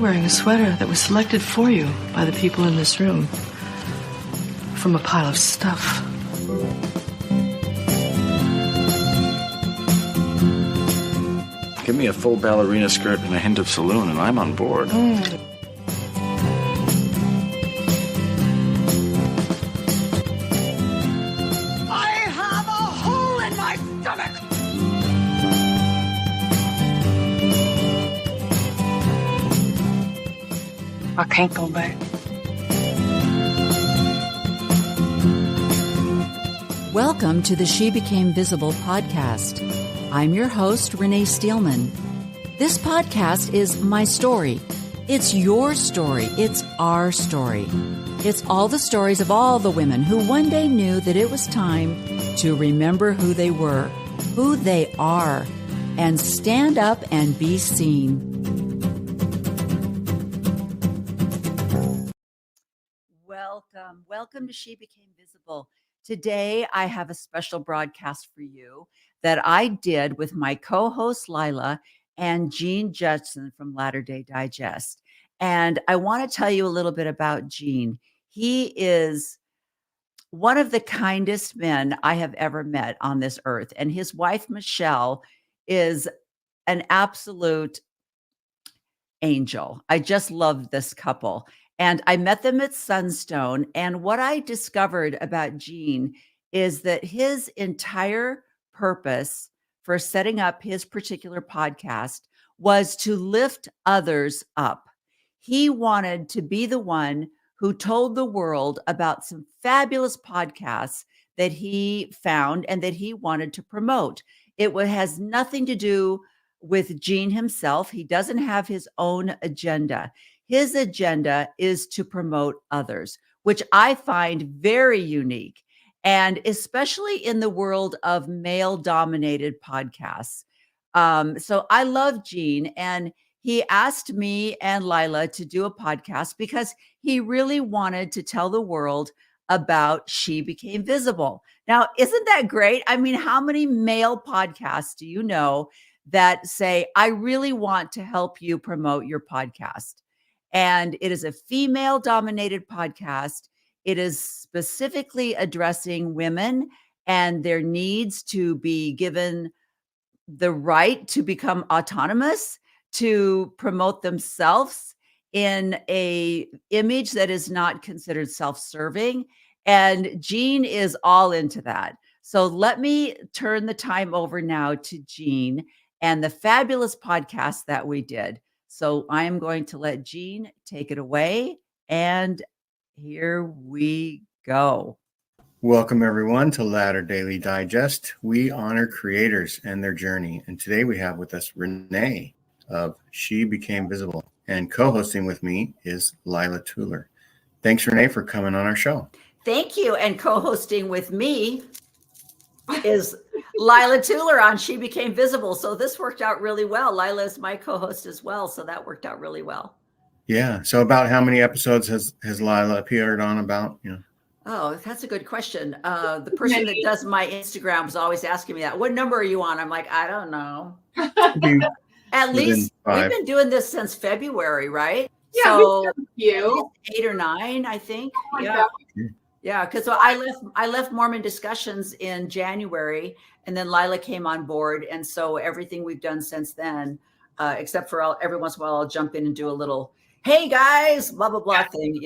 wearing a sweater that was selected for you by the people in this room from a pile of stuff. Give me a full ballerina skirt and a hint of saloon, and I'm on board. I have a hole in my stomach! I can't go back. Welcome to the She Became Visible podcast. I'm your host, René Steelman. This podcast is my story. It's your story. It's our story. It's all the stories of all the women who one day knew that it was time to remember who they were, who they are, and stand up and be seen. Welcome to She Became Visible. Today, I have a special broadcast for you that I did with my co-host Lila and Gene Judsen from Latter-day Digest. And I want to tell you a little bit about Gene. He is one of the kindest men I have ever met on this earth. And his wife, Michelle, is an absolute angel. I just love this couple. And I met them at Sunstone. And what I discovered about Gene is that his entire purpose for setting up his particular podcast was to lift others up. He wanted to be the one who told the world about some fabulous podcasts that he found and that he wanted to promote. It has nothing to do with Gene himself. He doesn't have his own agenda. His agenda is to promote others, which I find very unique. And especially in the world of male-dominated podcasts. So I love Gene, and he asked me and Lila to do a podcast because he really wanted to tell the world about She Became Visible. Now, isn't that great? I mean, how many male podcasts do you know that say, I really want to help you promote your podcast? And it is a female-dominated podcast. It is specifically addressing women and their needs to be given the right to become autonomous, to promote themselves in a image that is not considered self-serving. And Gene is all into that. So let me turn the time over now to Gene and the fabulous podcast that we did. So I am going to let Gene take it away, and here we go. Welcome, everyone, to Latter Daily Digest. We honor creators and their journey. And today we have with us René of She Became Visible. And co-hosting with me is Lila Tuller. Thanks, René, for coming on our show. Thank you. And co-hosting with me is Lila Tuller on She Became Visible. So this worked out really well. Lila is my co-host as well. So that worked out really well. Yeah. So about how many episodes has Lila appeared on about, Oh, that's a good question. The person that does my Instagram was always asking me that. What number are you on? I'm like, I don't know. At least we've been doing this since February, right? Yeah, so we've done a few. 8 or 9, I think. Oh, Yeah. Yeah, because I left Mormon Discussions in January, and then Lila came on board, and so everything we've done since then, except for every once in a while, I'll jump in and do a little, "Hey guys," blah blah blah thing,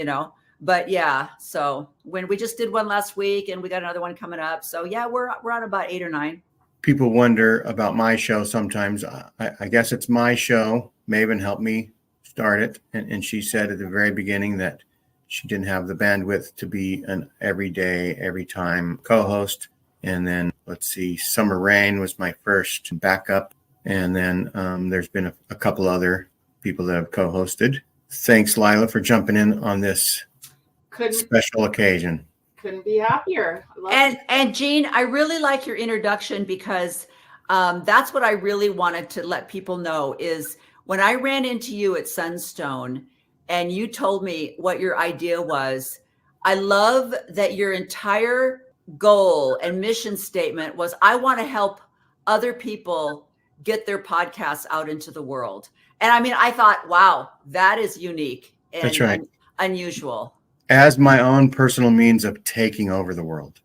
But yeah, so when we just did one last week, and we got another one coming up, so yeah, we're on about 8 or 9. People wonder about my show sometimes. I guess it's my show. Maven helped me start it, and she said at the very beginning that she didn't have the bandwidth to be an every day, every time co-host. And then, let's see, Summer Rain was my first backup. And then there's been a couple other people that have co-hosted. Thanks, Lila, for jumping in on this special occasion. Couldn't be happier. And Gene, I really like your introduction because that's what I really wanted to let people know is when I ran into you at Sunstone, and you told me what your idea was. I love that your entire goal and mission statement was, I want to help other people get their podcasts out into the world. And I mean, I thought, wow, that is unique and That's right. unusual. As my own personal means of taking over the world.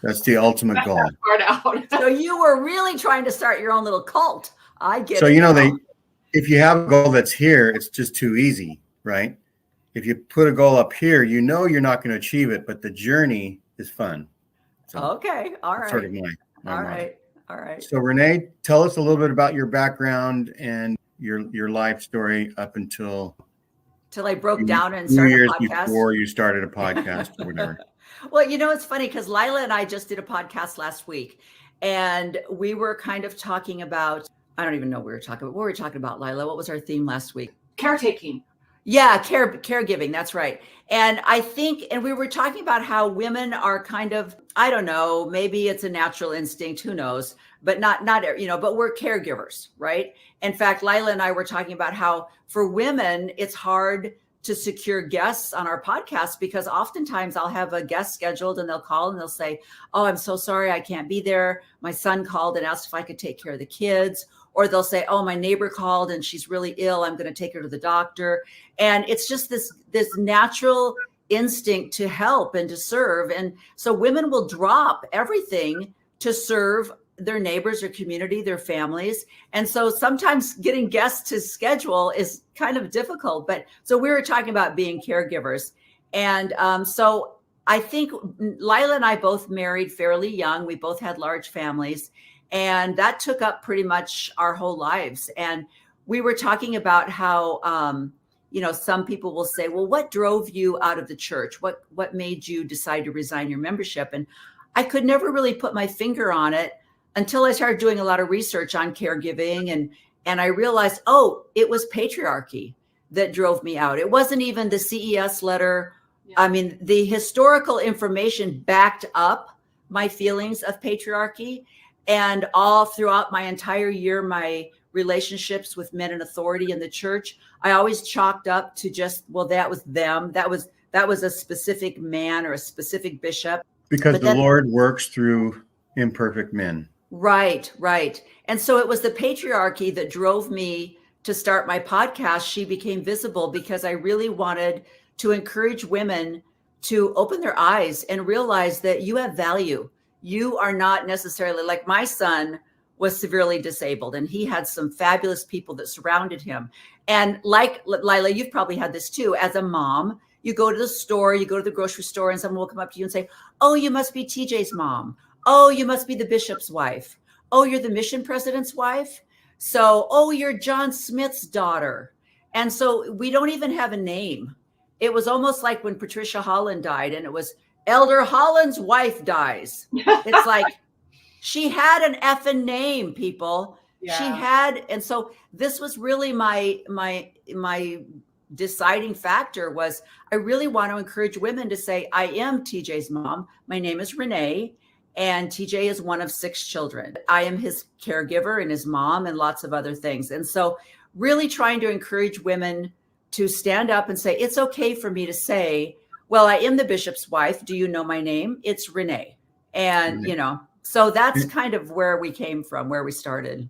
That's the ultimate goal. Start out. So you were really trying to start your own little cult. I get it. So, now. if you have a goal that's here, it's just too easy, right? If you put a goal up here, you're not going to achieve it, but the journey is fun. So Okay. All right. Sort of my All model. right. All right. So Renee, tell us a little bit about your background and your life story up until Till I broke 2 down and started years a podcast. before you started a podcast or whatever. Well, it's funny because Lila and I just did a podcast last week, and we were kind of talking about, I don't even know what we were talking about. What were we talking about, Lila? What was our theme last week? Caretaking. Yeah, caregiving. That's right. And I think, and we were talking about how women are kind of, I don't know, maybe it's a natural instinct, who knows, but not, but we're caregivers, right? In fact, Lila and I were talking about how for women, it's hard to secure guests on our podcast because oftentimes I'll have a guest scheduled and they'll call and they'll say, oh, I'm so sorry, I can't be there. My son called and asked if I could take care of the kids. Or they'll say, oh, my neighbor called and she's really ill. I'm going to take her to the doctor. And it's just this natural instinct to help and to serve. And so women will drop everything to serve their neighbors, their community, their families. And so sometimes getting guests to schedule is kind of difficult. But so we were talking about being caregivers. And so I think Lila and I both married fairly young. We both had large families. And that took up pretty much our whole lives. And we were talking about how, some people will say, well, what drove you out of the church? What made you decide to resign your membership? And I could never really put my finger on it until I started doing a lot of research on caregiving. And I realized, it was patriarchy that drove me out. It wasn't even the CES letter. Yeah. I mean, the historical information backed up my feelings of patriarchy. And all throughout my entire year, my relationships with men in authority in the church, I always chalked up to just, well, that was them. That was a specific man or a specific bishop. Because the Lord works through imperfect men. Right. And so it was the patriarchy that drove me to start my podcast. She became visible because I really wanted to encourage women to open their eyes and realize that you have value. You are not necessarily, like my son was severely disabled and he had some fabulous people that surrounded him. And like Lila, you've probably had this too. As a mom, you go to the store, you go to the grocery store and someone will come up to you and say, oh, you must be TJ's mom. Oh, you must be the bishop's wife. Oh, you're the mission president's wife. So, oh, you're John Smith's daughter. And so we don't even have a name. It was almost like when Patricia Holland died and it was Elder Holland's wife dies. It's like she had an effing name, people. Yeah. She had, and so this was really my deciding factor was I really want to encourage women to say, I am TJ's mom. My name is Renee, and TJ is one of 6 children. I am his caregiver and his mom and lots of other things. And so really trying to encourage women to stand up and say, it's okay for me to say, well, I am the bishop's wife. Do you know my name? It's Renee. And, so that's kind of where we came from, where we started.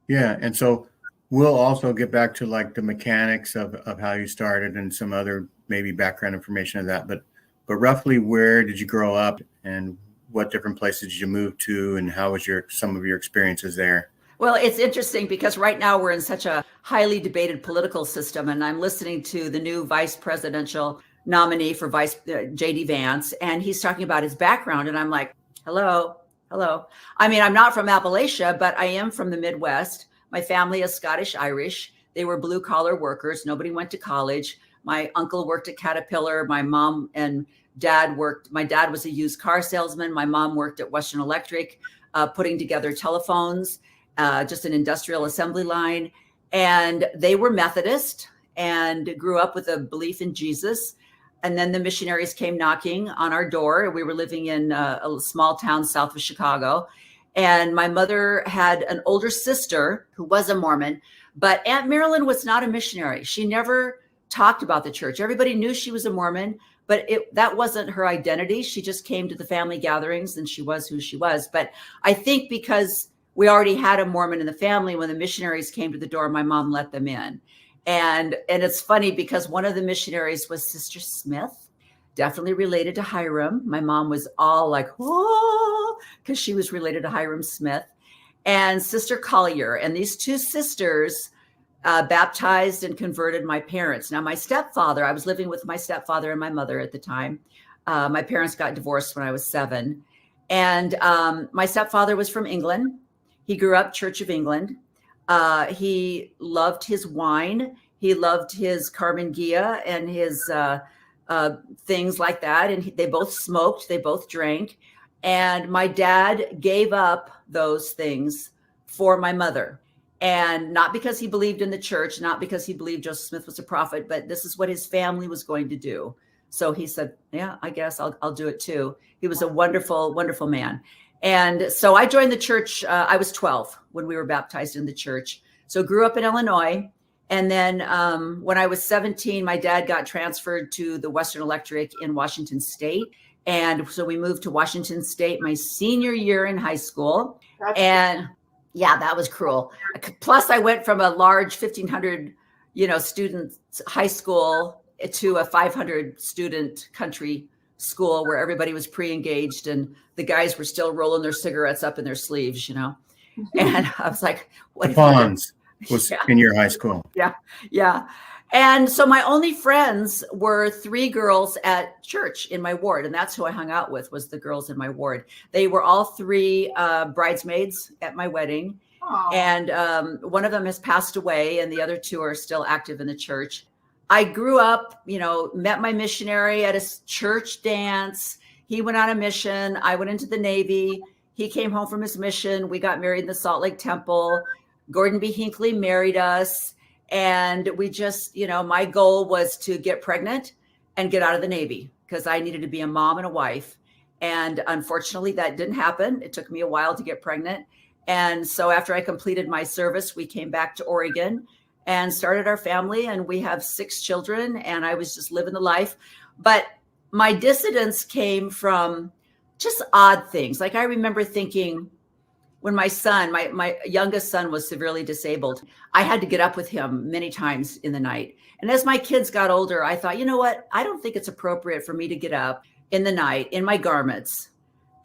Yeah. And so we'll also get back to like the mechanics of how you started and some other maybe background information of that. But roughly, where did you grow up and what different places did you move to and how was some of your experiences there? Well, it's interesting because right now we're in such a highly debated political system, and I'm listening to the new vice presidential nominee for J.D. Vance, and he's talking about his background, and I'm like, hello. I mean, I'm not from Appalachia, but I am from the Midwest. My family is Scottish-Irish. They were blue-collar workers. Nobody went to college. My uncle worked at Caterpillar. My mom and dad worked. My dad was a used car salesman. My mom worked at Western Electric, putting together telephones, just an industrial assembly line. And they were Methodist and grew up with a belief in Jesus. And then the missionaries came knocking on our door. We were living in a small town south of Chicago. And my mother had an older sister who was a Mormon, but Aunt Marilyn was not a missionary. She never talked about the church. Everybody knew she was a Mormon, but that wasn't her identity. She just came to the family gatherings and she was who she was. But I think because we already had a Mormon in the family. When the missionaries came to the door, my mom let them in. And it's funny because one of the missionaries was Sister Smith, definitely related to Hiram. My mom was all like, oh, because she was related to Hiram Smith, and Sister Collier. And these two sisters baptized and converted my parents. Now, my stepfather, I was living with my stepfather and my mother at the time. My parents got divorced when I was 7. And my stepfather was from England. He grew up Church of England. He loved his wine. He loved his Carmen Gia and his things like that. And they both smoked. They both drank. And my dad gave up those things for my mother. And not because he believed in the church, not because he believed Joseph Smith was a prophet, but this is what his family was going to do. So he said, yeah, I guess I'll do it too. He was a wonderful, wonderful man. And so I joined the church. I was 12 when we were baptized in the church. So grew up in Illinois. And then when I was 17, my dad got transferred to the Western Electric in Washington State. And so we moved to Washington State my senior year in high school. And yeah, that was cruel. Plus, I went from a large 1,500, student high school to a 500 student country school where everybody was pre-engaged and the guys were still rolling their cigarettes up in their sleeves, And I was like, what? Bonds was in your high school. Yeah. Yeah. And so my only friends were 3 girls at church in my ward. And that's who I hung out with, was the girls in my ward. They were all 3 bridesmaids at my wedding. Aww. And one of them has passed away and the other 2 are still active in the church. I grew up, met my missionary at a church dance. He went on a mission. I went into the Navy. He came home from his mission. We got married in the Salt Lake Temple. Gordon B. Hinckley married us. And we just, my goal was to get pregnant and get out of the Navy because I needed to be a mom and a wife. And unfortunately, that didn't happen. It took me a while to get pregnant. And so after I completed my service, we came back to Oregon and started our family. And we have 6 children. And I was just living the life. But my dissidence came from just odd things. Like I remember thinking, when my son, my youngest son was severely disabled, I had to get up with him many times in the night. And as my kids got older, I thought, you know what? I don't think it's appropriate for me to get up in the night in my garments.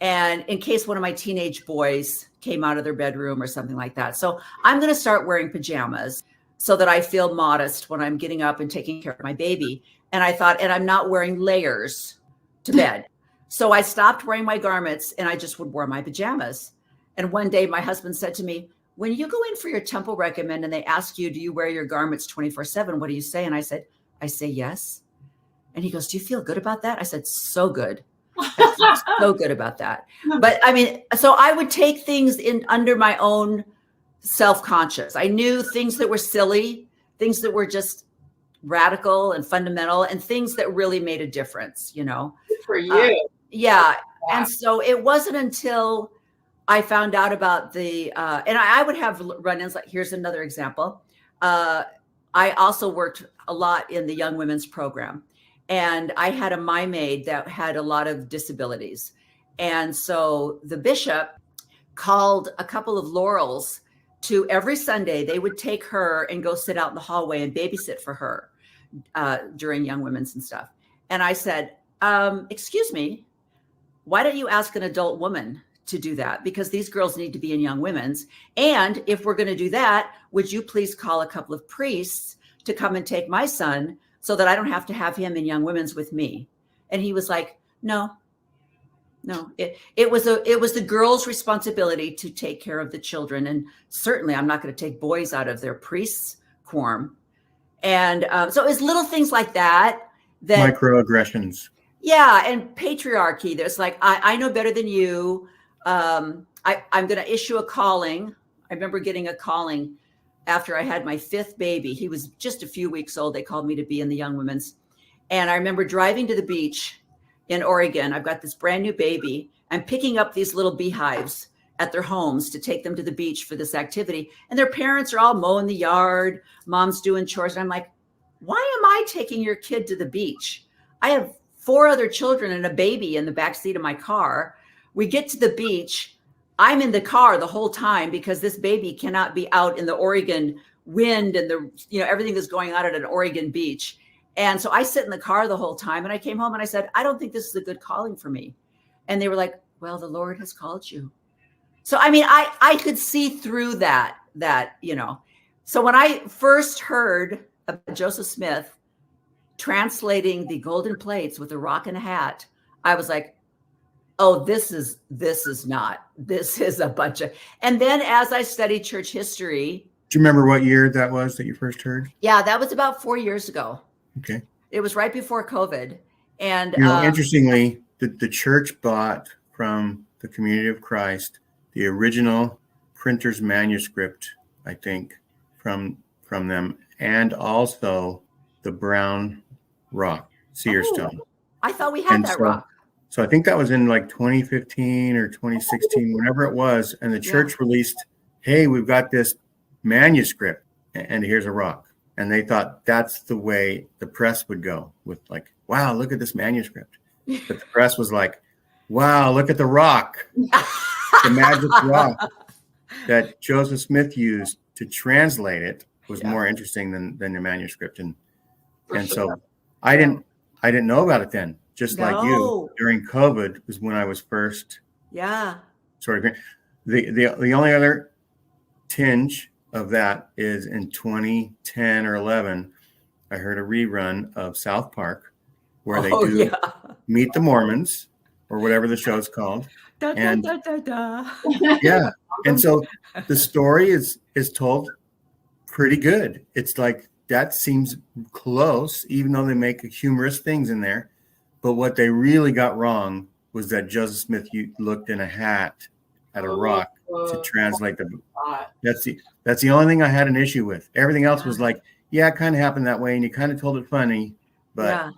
And in case one of my teenage boys came out of their bedroom or something like that. So I'm going to start wearing pajamas so that I feel modest when I'm getting up and taking care of my baby. And I thought, and I'm not wearing layers to bed. So I stopped wearing my garments and I just would wear my pajamas. And one day my husband said to me, when you go in for your temple recommend and they ask you, do you wear your garments 24/7? What do you say? And I say yes. And he goes, do you feel good about that? I said, so good. I feel so good about that. But I mean, so I would take things in under my own self-conscious. I knew things that were silly, things that were just radical and fundamental, and things that really made a difference, Good for you. Yeah. And so it wasn't until I found out about the, and I would have run-ins. Like, here's another example. I also worked a lot in the Young Women's Program, and I had a my maid that had a lot of disabilities. And so the bishop called a couple of Laurels to every Sunday. They would take her and go sit out in the hallway and babysit for her during Young Women's and stuff. And I said, excuse me, why don't you ask an adult woman to do that? Because these girls need to be in Young Women's. And if we're going to do that, would you please call a couple of priests to come and take my son so that I don't have to have him in Young Women's with me? And he was like, no, it was the girls' responsibility to take care of the children. And certainly I'm not going to take boys out of their priests' quorum. And so it was little things like that. Microaggressions. Yeah. And patriarchy. There's like, I know better than you. I'm going to issue a calling. I remember getting a calling after I had my 5th baby. He was just a few weeks old. They called me to be in the Young Women's. And I remember driving to the beach in Oregon. I've got this brand new baby. I'm picking up these little beehives at their homes to take them to the beach for this activity. And their parents are all mowing the yard. Mom's doing chores. And I'm like, why am I taking your kid to the beach? I have 4 other children and a baby in the backseat of my car. We get to the beach. I'm in the car the whole time because this baby cannot be out in the Oregon wind and everything that's going on at an Oregon beach. And so I sit in the car the whole time, and I came home and I said, I don't think this is a good calling for me. And they were like, well, the Lord has called you. So, I mean, I could see through that. So when I first heard about Joseph Smith translating the golden plates with a rock and a hat, I was like, oh, this is a bunch of, and then as I studied church history. Do you remember what year that was that you first heard? Yeah, that was about 4 years ago. Okay. It was right before COVID. And interestingly, the church bought from the Community of Christ the original printer's manuscript, I think, from them, and also the brown rock, seer stone. I thought we had that rock. So I think that was in like 2015 or 2016, whenever it was. And the church released, hey, we've got this manuscript and here's a rock. And they thought that's the way the press would go, with like, wow, look at this manuscript. But the press was like, wow, look at the rock, the magic rock that Joseph Smith used to translate it was more interesting than the manuscript. And so I didn't know about it then. Just like you, during COVID was when I was first. Yeah. Sort of. The only other tinge of that is in 2010 or 11, I heard a rerun of South Park where they do Meet the Mormons or whatever the show's called. Yeah. And so the story is told pretty good. It's like, that seems close, even though they make humorous things in there. But what they really got wrong was that Joseph Smith looked in a hat at a rock to translate the. That's the only thing I had an issue with. Everything else was like, yeah, it kind of happened that way, and you kind of told it funny. But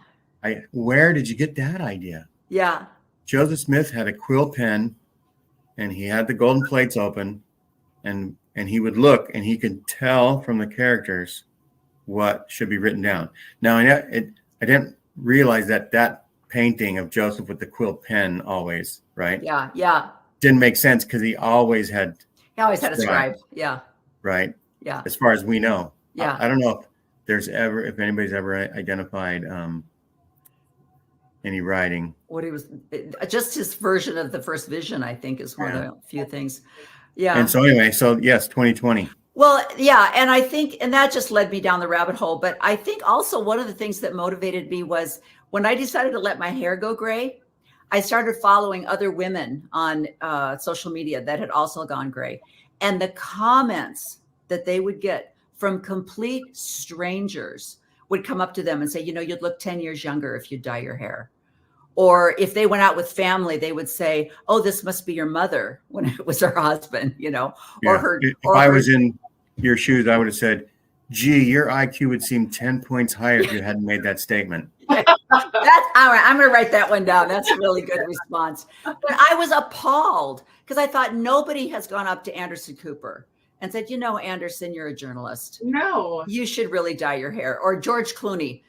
where did you get that idea? Yeah. Joseph Smith had a quill pen, and he had the golden plates open, and he would look, and he could tell from the characters what should be written down. Now, I didn't realize that painting of Joseph with the quill pen always, right? Yeah. Didn't make sense because he always had a scribe. Yeah. Right. Yeah. As far as we know. Yeah. I don't know if anybody's ever identified any writing. What he was, just his version of the first vision, I think, is one of the few things. Yeah. And so anyway, yes, 2020. Well, yeah. And I think, and that just led me down the rabbit hole. But I think also one of the things that motivated me was when I decided to let my hair go gray, I started following other women on social media that had also gone gray. And the comments that they would get from complete strangers would come up to them and say, you'd look 10 years younger if you dye your hair. Or if they went out with family, they would say, oh, this must be your mother, when it was her husband, or her. If I was in your shoes, I would have said, gee, your IQ would seem 10 points higher if you hadn't made that statement. That's all right. I'm going to write that one down. That's a really good response. But I was appalled because I thought nobody has gone up to Anderson Cooper and said, Anderson, you're a journalist. No. You should really dye your hair. Or George Clooney,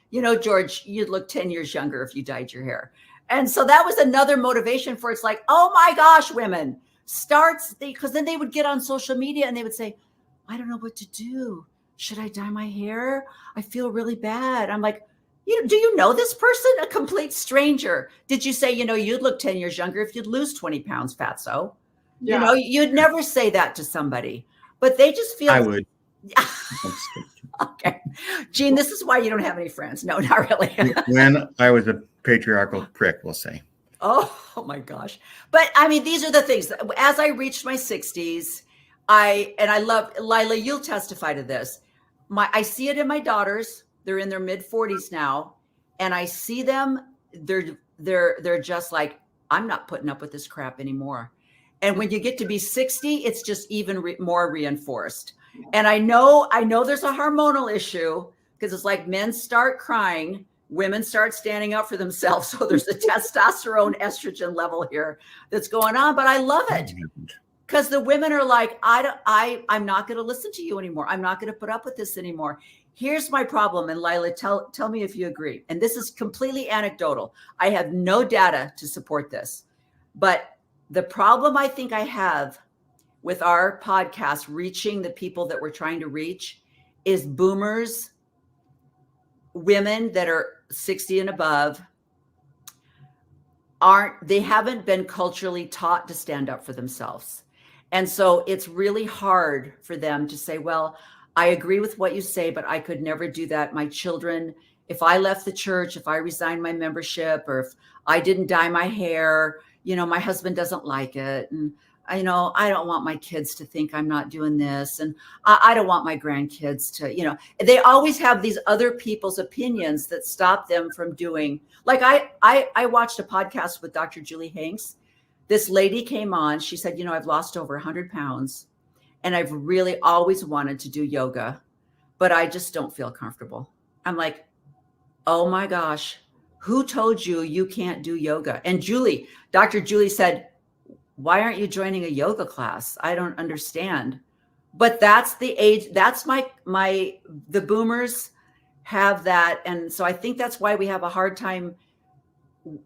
George, you'd look 10 years younger if you dyed your hair. And so that was another motivation for it's like, oh my gosh, women, because then they would get on social media and they would say, I don't know what to do. Should I dye my hair? I feel really bad. I'm like, do you know this person? A complete stranger. Did you say, you'd look 10 years younger if you'd lose 20 pounds, fatso? Yeah. You'd never say that to somebody, but they just feel. I would. Okay. Gene, this is why you don't have any friends. No, not really. When I was a patriarchal prick, we'll say. Oh my gosh. But I mean, these are the things. As I reached my 60s, I love, Lila, you'll testify to this. I see it in my daughters. They're in their mid 40s now. And I see them, they're just like, I'm not putting up with this crap anymore. And when you get to be 60, it's just even more reinforced. And I know there's a hormonal issue because it's like men start crying, women start standing up for themselves. So there's a testosterone estrogen level here that's going on, but I love it because the women are like, I'm not going to listen to you anymore. I'm not going to put up with this anymore. Here's my problem. And Lila, tell me if you agree. And this is completely anecdotal. I have no data to support this, but the problem I think I have with our podcast reaching the people that we're trying to reach is boomers, women that are 60 and above they haven't been culturally taught to stand up for themselves. And so it's really hard for them to say, well, I agree with what you say, but I could never do that. My children, if I left the church, if I resigned my membership, or if I didn't dye my hair, my husband doesn't like it. And I don't want my kids to think I'm not doing this. And I don't want my grandkids to, they always have these other people's opinions that stop them from doing. Like I watched a podcast with Dr. Julie Hanks. This lady came on. She said, I've lost over 100 pounds and I've really always wanted to do yoga, but I just don't feel comfortable. I'm like, oh my gosh, who told you you can't do yoga? And Dr. Julie said, why aren't you joining a yoga class? I don't understand. But that's the age. That's the boomers have that. And so I think that's why we have a hard time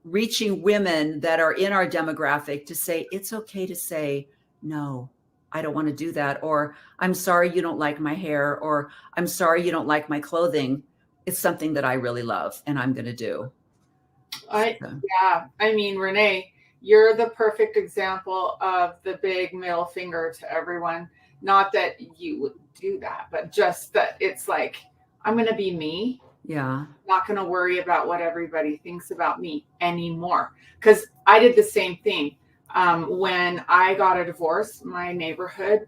reaching women that are in our demographic to say, it's okay to say, no, I don't want to do that. Or I'm sorry you don't like my hair, or I'm sorry you don't like my clothing. It's something that I really love and I'm going to do. Yeah. I mean, Renee, you're the perfect example of the big middle finger to everyone. Not that you would do that, but just that it's like, I'm going to be me. Yeah. Not going to worry about what everybody thinks about me anymore. Because I did the same thing. When I got a divorce, my neighborhood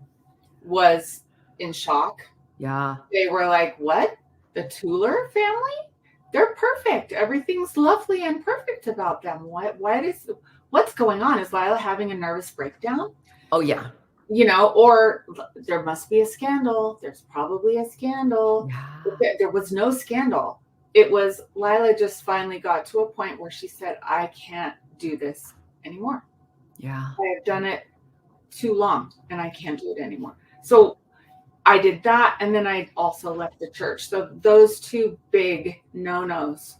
was in shock. Yeah. They were like, what? The Tuller family? They're perfect. Everything's lovely and perfect about them. What's going on? Is Lila having a nervous breakdown? Oh, yeah. Or there must be a scandal. There's probably a scandal. Yeah. There was no scandal. It was Lila just finally got to a point where she said, I can't do this anymore. Yeah. I have done it too long and I can't do it anymore. So I did that. And then I also left the church. So those two big no-nos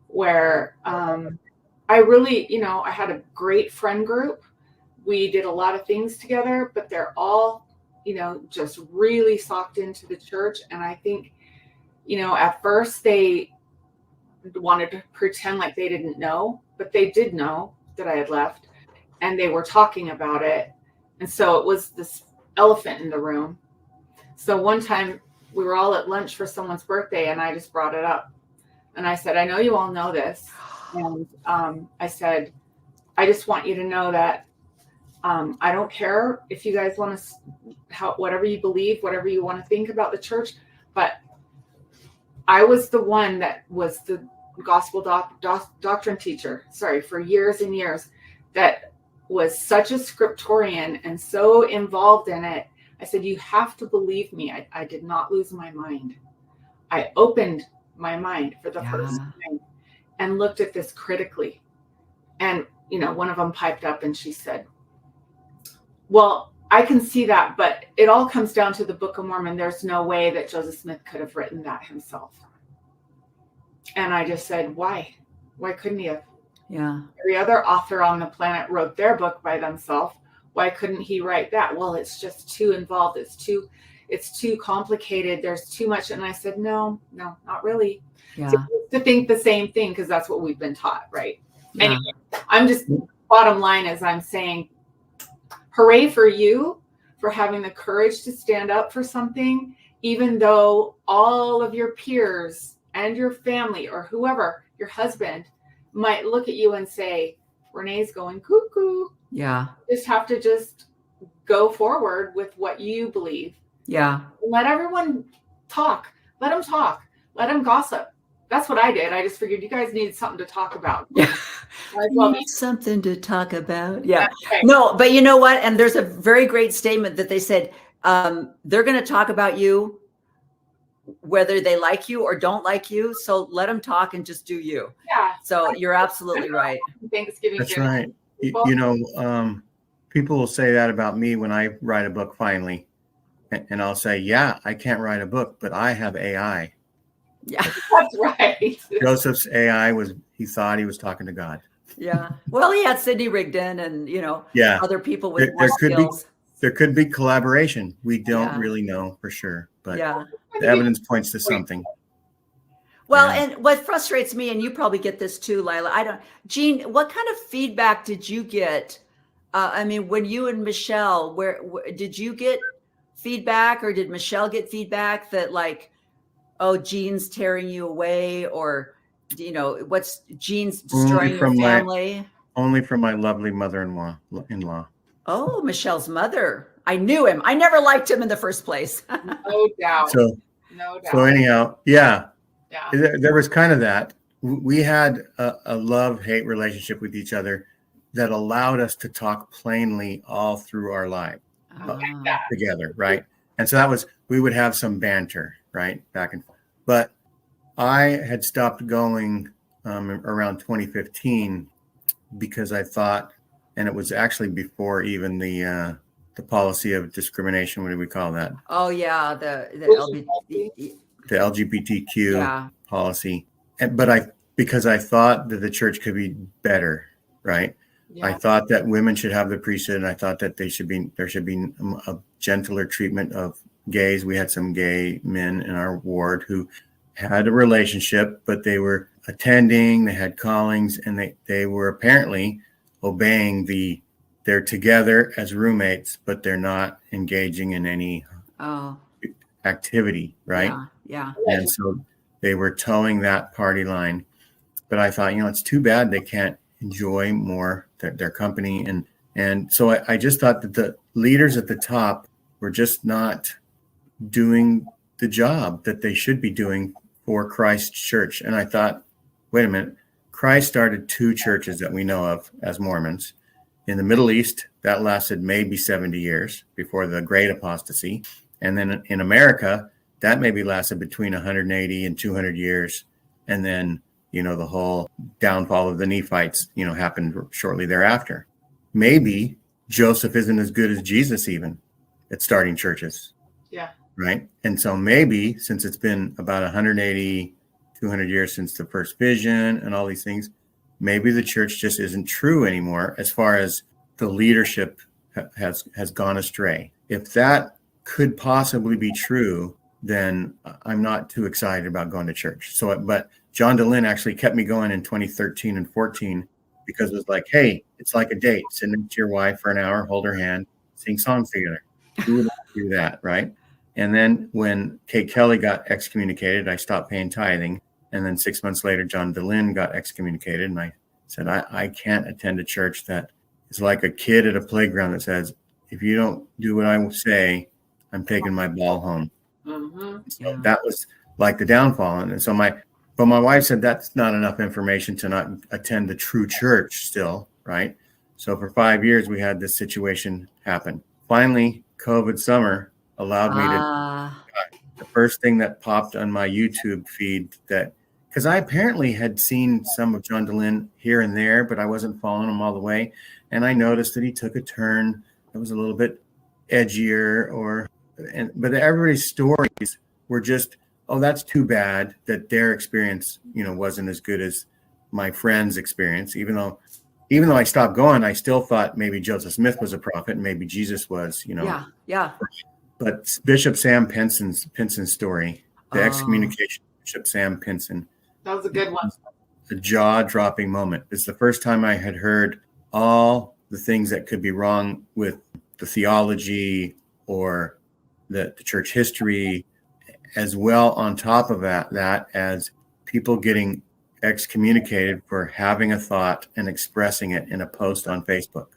where I really, I had a great friend group. We did a lot of things together, but they're all, just really socked into the church. And I think, at first they wanted to pretend like they didn't know, but they did know that I had left and they were talking about it. And so it was this elephant in the room. So one time we were all at lunch for someone's birthday and I just brought it up. And I said, I know you all know this. And I said, I just want you to know that I don't care if you guys want to, whatever you believe, whatever you want to think about the church, but I was the one that was the gospel doctrine teacher, for years and years, that was such a scriptorian and so involved in it. I said, you have to believe me. I did not lose my mind. I opened my mind for the first time and looked at this critically. And, one of them piped up and she said, well, I can see that, but it all comes down to the Book of Mormon. There's no way that Joseph Smith could have written that himself. And I just said, why? Why couldn't he have? Yeah. Every other author on the planet wrote their book by themselves. Why couldn't he write that? Well, it's just too involved. It's too complicated. There's too much. And I said, no, not really. Yeah. To think the same thing, because that's what we've been taught, right? Yeah. Anyway, I'm just, bottom line is I'm saying, hooray for you for having the courage to stand up for something, even though all of your peers and your family or whoever, your husband, might look at you and say, Renee's going cuckoo. Yeah. You just have to go forward with what you believe. Yeah. Let everyone talk. Let them talk. Let them gossip. That's what I did. I just figured you guys needed something to talk about. Yeah. Well, something to talk about. Yeah. okay. No, but you know what? And there's a very great statement that they said, they're going to talk about you, whether they like you or don't like you. So let them talk and just do you. Yeah. So you're absolutely right. Thanksgiving. That's dinner. right. People will say that about me when I write a book finally. And I'll say, yeah, I can't write a book, but I have AI. Yeah. That's right. Joseph's AI he thought he was talking to God. Yeah. Well, he had Sidney Rigdon and, Yeah. other people with There more could be skills. there could be collaboration. We don't Yeah. really know for sure, but Yeah. the evidence points to something. Well, Yeah. and what frustrates me, and you probably get this too, Lila, Gene, what kind of feedback did you get? I mean, when you and Michelle, where did you get feedback, or did Michelle get feedback that like, oh, Gene's tearing you away, or what's Gene's destroying your family? Only from my lovely mother-in-law. Oh, Michelle's mother. I knew him. I never liked him in the first place. No doubt. So No doubt. so anyhow, yeah. Yeah. There was kind of that. We had a love-hate relationship with each other that allowed us to talk plainly all through our life together, right? And so we would have some banter, right, back and forth. But I had stopped going around 2015 because I thought, and it was actually before even the policy of discrimination. What do we call that? Oh yeah, the LGBTQ policy. Because I thought that the church could be better, right? Yeah. I thought that women should have the priesthood, and I thought that there should be a gentler treatment of gays. We had some gay men in our ward who had a relationship, but they were attending, they had callings, and they were apparently obeying they're together as roommates, but they're not engaging in any activity, right? Yeah. And so they were towing that party line. But I thought, it's too bad they can't enjoy more their company. And so I just thought that the leaders at the top were just not doing the job that they should be doing for Christ's church. And I thought, wait a minute, Christ started 2 churches that we know of as Mormons. In the Middle East, that lasted maybe 70 years before the Great Apostasy. And then in America, that maybe lasted between 180 and 200 years. And then, the whole downfall of the Nephites, happened shortly thereafter. Maybe Joseph isn't as good as Jesus even at starting churches. Yeah. Right. And so maybe since it's been about 180, 200 years since the first vision and all these things, maybe the church just isn't true anymore as far as the leadership has gone astray. If that could possibly be true, then I'm not too excited about going to church. But John DeLynn actually kept me going in 2013 and 14 because it was like, hey, it's like a date. Sit next to your wife for an hour, hold her hand, sing songs together. Who would do that, right? And then when Kate Kelly got excommunicated, I stopped paying tithing. And then 6 months later, John DeLynn got excommunicated. And I said, I can't attend a church that is like a kid at a playground that says, if you don't do what I say, I'm taking my ball home. Mm-hmm. So that was like the downfall. And so my wife said that's not enough information to not attend the true church still, right? So for 5 years, we had this situation happen. Finally, COVID summer allowed me to, the first thing that popped on my YouTube feed because I apparently had seen some of John DeLynn here and there, but I wasn't following him all the way. And I noticed that he took a turn that was a little bit edgier but everybody's stories were just, oh, that's too bad that their experience, wasn't as good as my friend's experience. Even though I stopped going, I still thought maybe Joseph Smith was a prophet and maybe Jesus was, Yeah. But Bishop Sam Pinson's story, the excommunication of Bishop Sam Pinson. That was a good one. A jaw-dropping moment. It's the first time I had heard all the things that could be wrong with the theology or the church history, as well on top of that as people getting excommunicated for having a thought and expressing it in a post on Facebook,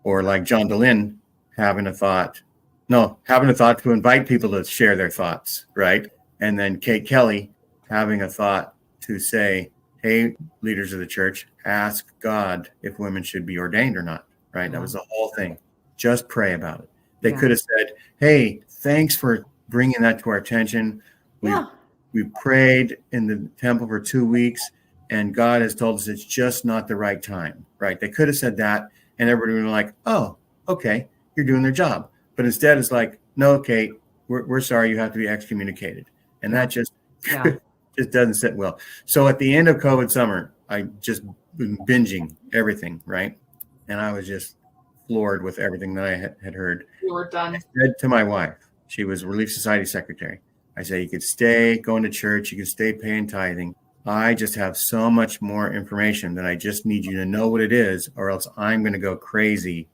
or like John DeLynn having a thought to invite people to share their thoughts, right? And then Kate Kelly having a thought to say, hey, leaders of the church, ask God if women should be ordained or not, right? That was the whole thing. Just pray about it. They could have said, hey, thanks for bringing that to our attention. We prayed in the temple for 2 weeks, and God has told us it's just not the right time, right? They could have said that, and everybody would be like, oh, okay, you're doing their job. But instead, it's like, no, Kate, we're sorry, you have to be excommunicated. And that just doesn't sit well. So at the end of COVID summer, I just been binging everything, right? And I was just floored with everything that I had heard. You were done. I said to my wife, she was Relief Society secretary. I said, you could stay going to church, you could stay paying tithing. I just have so much more information that I just need you to know what it is, or else I'm going to go crazy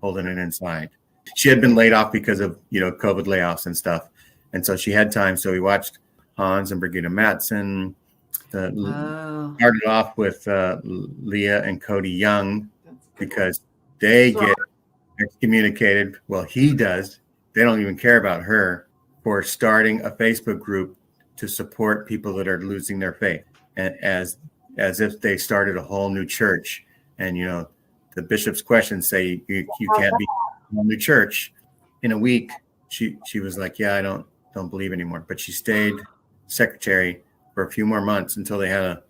holding it inside. She had been laid off because of, COVID layoffs and stuff. And so she had time. So we watched Hans and Brigitte Madsen. Started off with Leah and Cody Young because they get excommunicated. Well, he does. They don't even care about her for starting a Facebook group to support people that are losing their faith, and as if they started a whole new church. And the bishop's questions say you can't be a new church. In a week, she was like, yeah, I don't believe anymore. But she stayed secretary for a few more months until they had a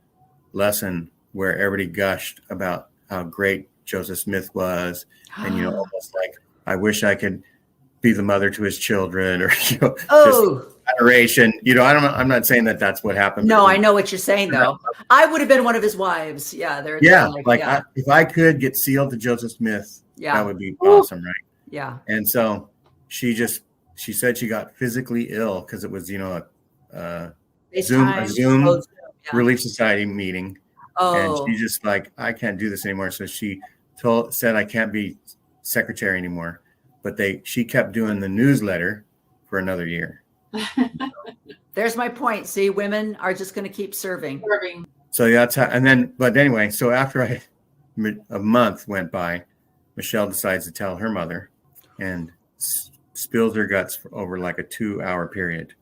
lesson where everybody gushed about how great Joseph Smith was, and almost like, I wish I could be the mother to his children, or just adoration. I'm not saying that that's what happened. No, I know what you're saying though. I would have been one of his wives. Yeah, if I could get sealed to Joseph Smith, that would be awesome, right? Yeah. And so she said she got physically ill because it was a Zoom Relief Society meeting, and she just like, I can't do this anymore. So she said I can't be secretary anymore. But she kept doing the newsletter for another year. There's my point. See, women are just going to keep serving. So that's how. But anyway, so after a month went by, Michelle decides to tell her mother, and spills her guts over like a 2-hour period.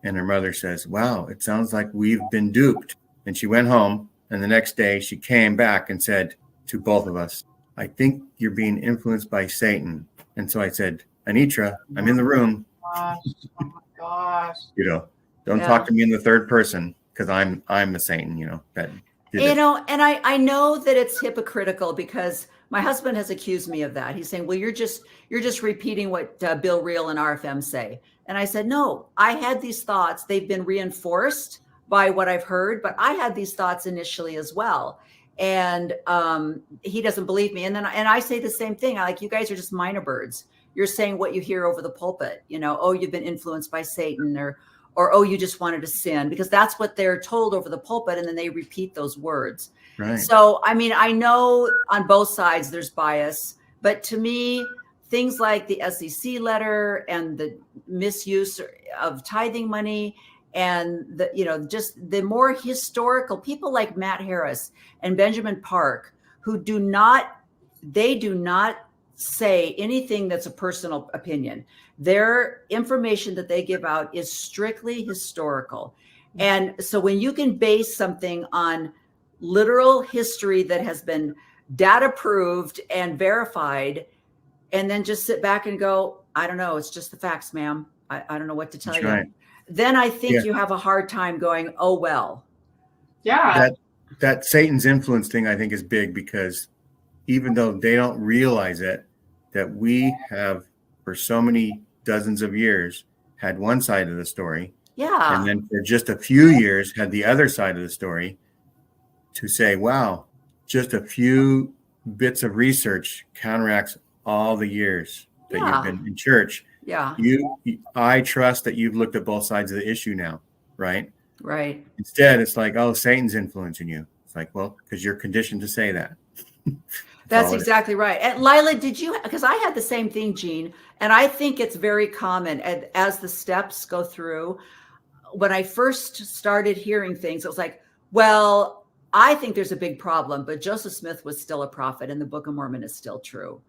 And her mother says, wow, it sounds like we've been duped. And she went home, and the next day she came back and said to both of us, I think you're being influenced by Satan. And so I said, Anitra, I'm in the room. Oh my gosh. Don't talk to me in the third person, because I'm the Satan, that did it. And I know that it's hypocritical, because my husband has accused me of that. He's saying, well, you're just repeating what Bill Reel and RFM say. And I said, no, I had these thoughts. They've been reinforced by what I've heard, but I had these thoughts initially as well. And he doesn't believe me. And I say the same thing. You guys are just minor birds. You're saying what you hear over the pulpit, you've been influenced by Satan, or, oh, you just wanted to sin, because that's what they're told over the pulpit. And then they repeat those words. Right. So, I know on both sides there's bias, but to me, things like the SEC letter and the misuse of tithing money, and just the more historical people like Matt Harris and Benjamin Park, who do not say anything that's a personal opinion. Their information that they give out is strictly historical. And so when you can base something on literal history that has been data proved and verified, and then just sit back and go, I don't know, it's just the facts, ma'am. I don't know what to tell you. Right. Then I think you have a hard time going, oh, well. Yeah. That Satan's influence thing, I think, is big, because even though they don't realize it, that we have for so many dozens of years had one side of the story. Yeah. And then for just a few years had the other side of the story, to say, wow, just a few bits of research counteracts all the years that you've been in church. Yeah. I trust that you've looked at both sides of the issue now, right? Right. Instead, it's like, oh, Satan's influencing you. It's like, well, because you're conditioned to say that. That's exactly right. And Lila, because I had the same thing, Gene, and I think it's very common as the steps go through. When I first started hearing things, it was like, well, I think there's a big problem, but Joseph Smith was still a prophet, and the Book of Mormon is still true.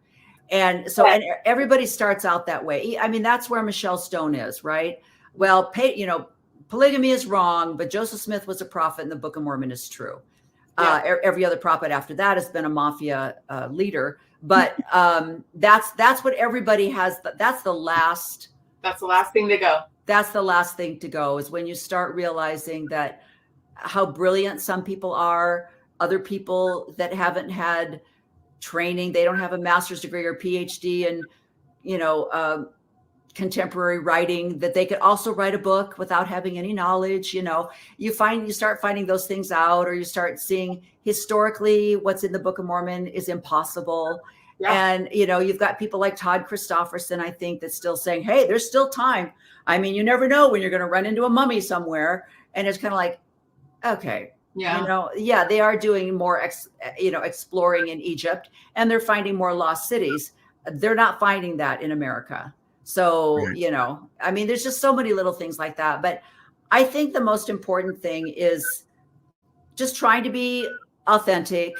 And so, and everybody starts out that way. That's where Michelle Stone is, right? Well, polygamy is wrong, but Joseph Smith was a prophet, and the Book of Mormon is true. Yeah. Every other prophet after that has been a mafia leader, but that's what everybody has. That's the last thing to go. That's the last thing to go, is when you start realizing that how brilliant some people are, other people that haven't had training, they don't have a master's degree or PhD in contemporary writing, that they could also write a book without having any knowledge. You start finding those things out, or you start seeing historically what's in the Book of Mormon is impossible. Yeah. And, you've got people like Todd Christofferson, I think, that's still saying, hey, there's still time. I mean, you never know when you're going to run into a mummy somewhere. And it's kind of like, okay. Yeah. They are doing more, exploring in Egypt, and they're finding more lost cities. They're not finding that in America. So, Right. I mean, there's just so many little things like that. But I think the most important thing is just trying to be authentic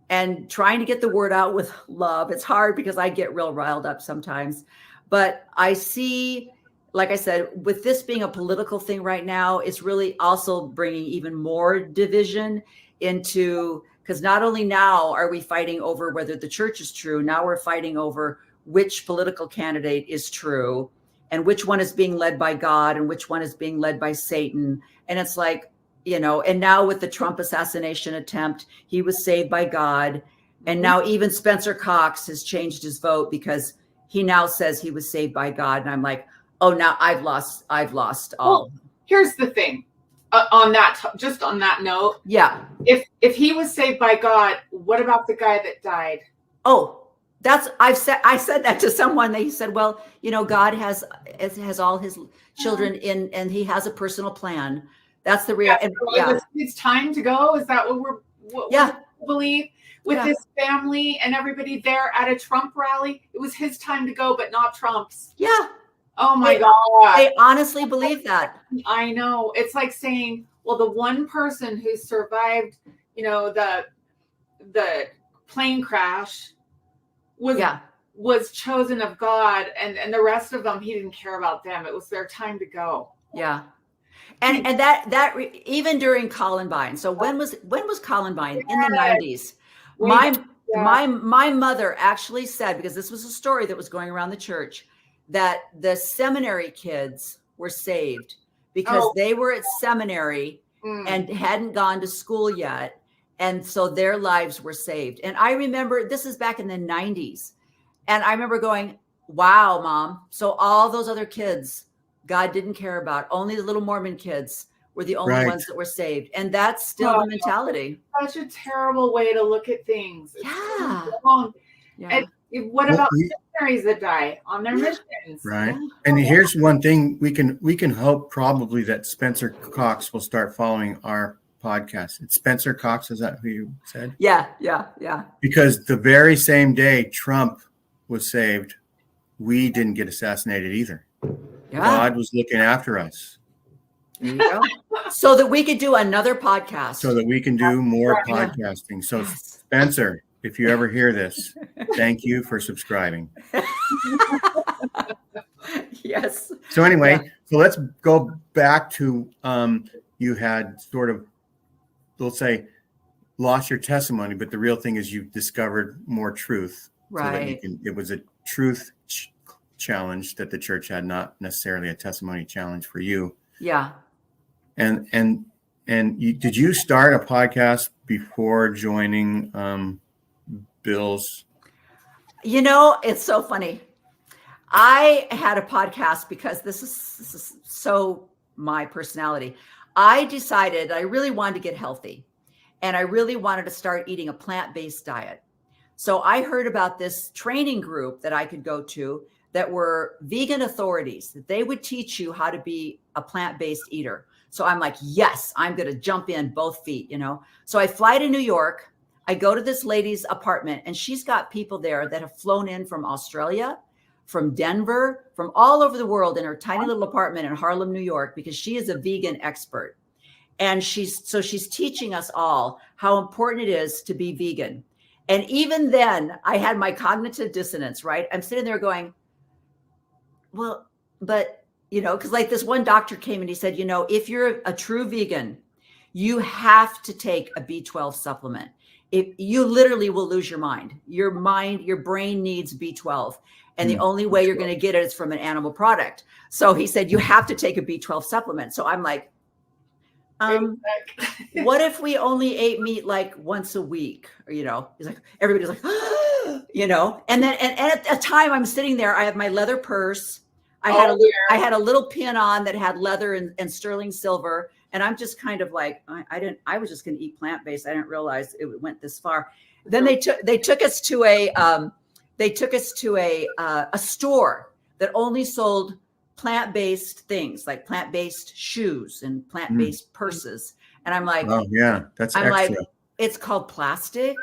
and trying to get the word out with love. It's hard because I get real riled up sometimes. But I see, like I said, with this being a political thing right now, it's really also bringing even more division into, because not only now are we fighting over whether the church is true, now we're fighting over which political candidate is true and which one is being led by God and which one is being led by Satan. And it's like, and now with the Trump assassination attempt, he was saved by God. And now even Spencer Cox has changed his vote because he now says he was saved by God. And I'm like, oh, now I've lost all. Well, here's the thing on that note. Yeah. If he was saved by God, what about the guy that died? Oh, I said that to someone. They said, well, God has all his children in, and he has a personal plan. That's the real. It's time to go. Is that what we believe with this family and everybody there at a Trump rally? It was his time to go, but not Trump's. Yeah. Oh my God. I honestly believe that. I know. It's like saying, well, the one person who survived, the plane crash was chosen of God, and the rest of them, he didn't care about them. It was their time to go. Yeah. And that even during Columbine. So when was Columbine? In the 90s. My mother actually said, because this was a story that was going around the church, that the seminary kids were saved because they were at seminary and hadn't gone to school yet. And so their lives were saved. And I remember, this is back in the 90s. And I remember going, wow, Mom. So all those other kids, God didn't care about. Only the little Mormon kids were the only ones that were saved. And that's still the mentality. Such a terrible way to look at things. Yeah. And what about missionaries that die on their missions? Right. Yeah. And here's one thing we can hope probably that Spencer Cox will start following our podcast. It's Spencer Cox. Is that who you said? Yeah. Because the very same day Trump was saved, we didn't get assassinated either. Yeah. God was looking after us. There you go. So that we could do another podcast. So that we can do more podcasting. So Spencer, if you ever hear this, thank you for subscribing. Yes. So anyway, so let's go back to you had sort of, let's say, lost your testimony, but the real thing is you discovered more truth. Right. So that it was a truth challenge that the church had, not necessarily a testimony challenge for you. Yeah. And did you start a podcast before joining Bill's? It's so funny. I had a podcast because this is so my personality. I decided I really wanted to get healthy, and I really wanted to start eating a plant-based diet. So I heard about this training group that I could go to that were vegan authorities, that they would teach you how to be a plant-based eater. So I'm like, yes, I'm going to jump in both feet, So I fly to New York. I go to this lady's apartment, and she's got people there that have flown in from Australia, from Denver, from all over the world in her tiny little apartment in Harlem, New York, because she is a vegan expert. And she's teaching us all how important it is to be vegan. And even then I had my cognitive dissonance, right? I'm sitting there going, well, but, because like this one doctor came and he said, if you're a true vegan, you have to take a B12 supplement. If you literally will lose your mind, your brain needs B12. And the only way you're going to get it is from an animal product. So he said, you have to take a B12 supplement. So I'm like, what if we only ate meat like once a week? Or, he's like, everybody's like, and then, and at a time I'm sitting there, I have my leather purse. I had a little pin on that had leather and sterling silver. And I'm just kind of like, I was just going to eat plant-based. I didn't realize it went this far. Then they took us to a store that only sold plant-based things, like plant-based shoes and plant-based purses. And I'm like, oh yeah, that's I'm extra. like, it's called plastic,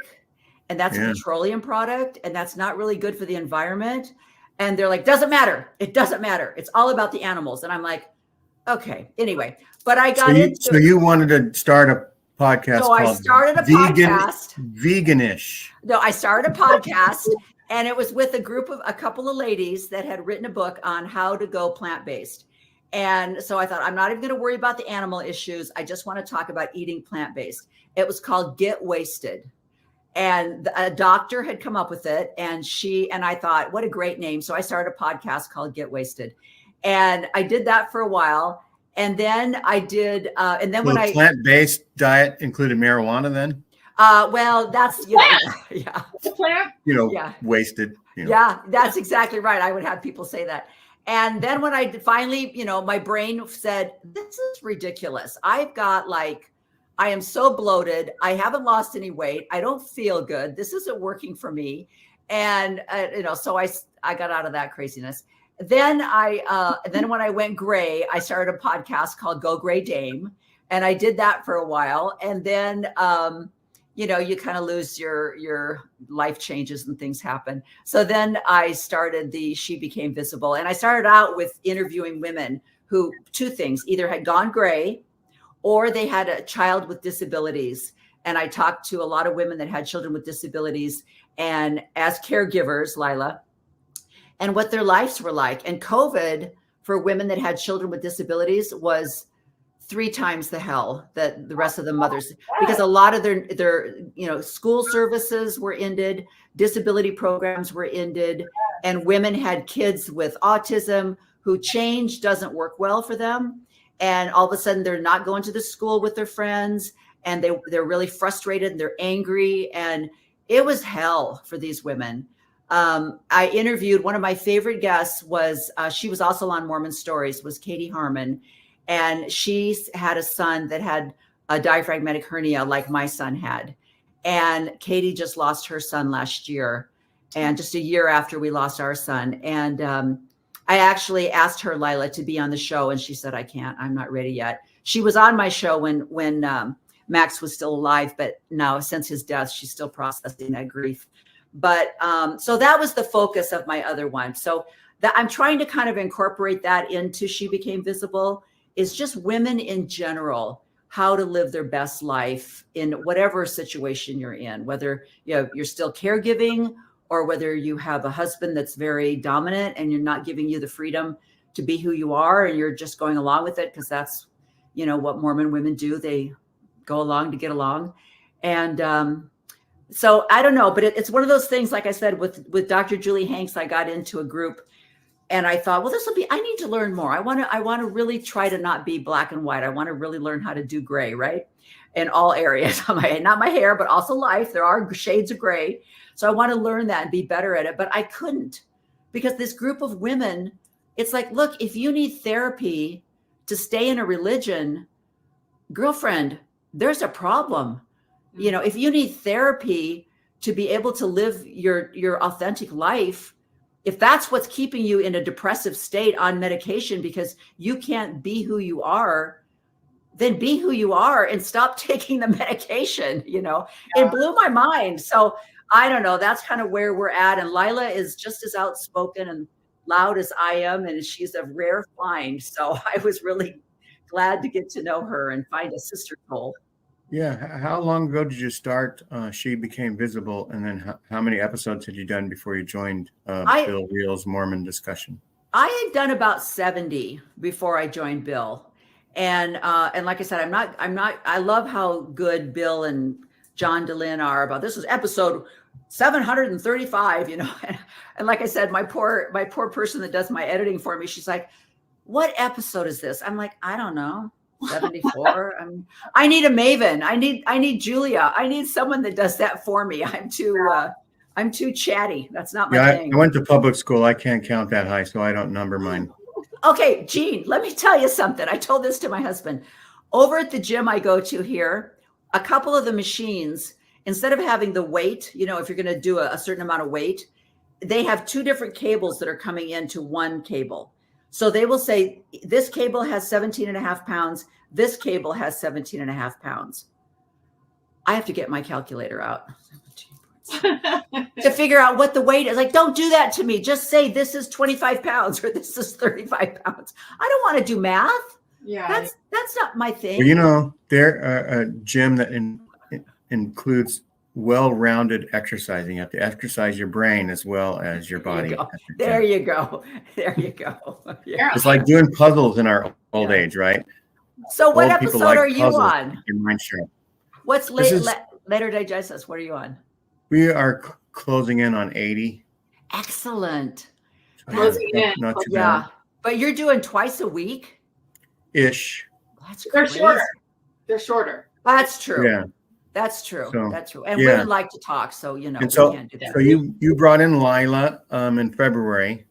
and that's a petroleum product, and that's not really good for the environment. And they're like, doesn't matter. It doesn't matter. It's all about the animals. And I'm like, okay. Anyway, but I got into. So you wanted to start a podcast? So I started a podcast. Veganish. No, I started a podcast, and it was with a couple of ladies that had written a book on how to go plant-based. And so I thought, I'm not even going to worry about the animal issues. I just want to talk about eating plant-based. It was called Get Wasted. And a doctor had come up with it. And I thought, what a great name. So I started a podcast called Get Wasted. And I did that for a while. And then I did, when plant-based diet included marijuana then? Well, that's, yeah. Plant? Wasted. Yeah, that's exactly right. I would have people say that. And then when I finally, my brain said, this is ridiculous. I am so bloated. I haven't lost any weight. I don't feel good. This isn't working for me. And, so I got out of that craziness. Then when I went gray, I started a podcast called Go Gray Dame. And I did that for a while. And then, you kind of lose your life changes and things happen. So then I started She Became Visible. And I started out with interviewing women who, two things, either had gone gray or they had a child with disabilities. And I talked to a lot of women that had children with disabilities and as caregivers, Lila, and what their lives were like. And COVID for women that had children with disabilities was 3 times the hell that the rest of the mothers, because a lot of their school services were ended, disability programs were ended, and women had kids with autism who change doesn't work well for them. And all of a sudden they're not going to the school with their friends, and they're really frustrated and they're angry. And it was hell for these women. I interviewed one of my favorite guests she was also on Mormon Stories, was Katie Harmon. And she had a son that had a diaphragmatic hernia like my son had. And Katie just lost her son last year, and just a year after we lost our son. And I actually asked her, Lila, to be on the show. And she said, I can't, I'm not ready yet. She was on my show when Max was still alive, but now since his death, she's still processing that grief. But so that was the focus of my other one. So that I'm trying to kind of incorporate that into She Became Visible, is just women in general, how to live their best life in whatever situation you're in, whether you're still caregiving or whether you have a husband that's very dominant and you're not giving you the freedom to be who you are and you're just going along with it because that's, what Mormon women do. They go along to get along. And so I don't know, but it's one of those things, like I said, with Dr. Julie Hanks, I got into a group. And I thought, well, I need to learn more. I want to really try to not be black and white. I want to really learn how to do gray, right? In all areas, not my hair, but also life. There are shades of gray. So I want to learn that and be better at it. But I couldn't, because this group of women, it's like, look, if you need therapy to stay in a religion, girlfriend, there's a problem. If you need therapy to be able to live your authentic life, if that's what's keeping you in a depressive state on medication because you can't be who you are, then be who you are and stop taking the medication. It blew my mind. So I don't know. That's kind of where we're at. And Lila is just as outspoken and loud as I am. And she's a rare find. So I was really glad to get to know her and find a sister soul. Yeah. How long ago did you start She Became Visible? And then how many episodes had you done before you joined Bill Reel's Mormon discussion? I had done about 70 before I joined Bill. And like I said, I love how good Bill and John DeLynn are about this. Is episode 735, and like I said, my poor person that does my editing for me, she's like, what episode is this? I'm like, I don't know. 74. I need a maven. I need Julia. I need someone that does that for me. I'm too chatty. That's not my thing. I went to public school. I can't count that high, so I don't number mine. Okay, Gene, let me tell you something. I told this to my husband. Over at the gym I go to here, a couple of the machines, instead of having the weight, if you're going to do a certain amount of weight, they have 2 different cables that are coming into one cable. So they will say, this cable has 17 and a half pounds. This cable has 17 and a half pounds. I have to get my calculator out to figure out what the weight is. Like, don't do that to me. Just say this is 25 pounds or this is 35 pounds. I don't want to do math. Yeah. That's not my thing. Well, there are a gym that includes well-rounded exercising. You have to exercise your brain as well as your body. There you go. Yeah. It's like doing puzzles in our old age, right? So what episode are you on? Your mind sharp. What's Later Digest? What are you on? We are closing in on 80. Excellent. Closing in. Not too bad. But you're doing twice a week? Ish. They're shorter. They're shorter. That's true. Yeah. That's true. So, that's true. And women like to talk, so we can't do that. So you brought in Lila in February.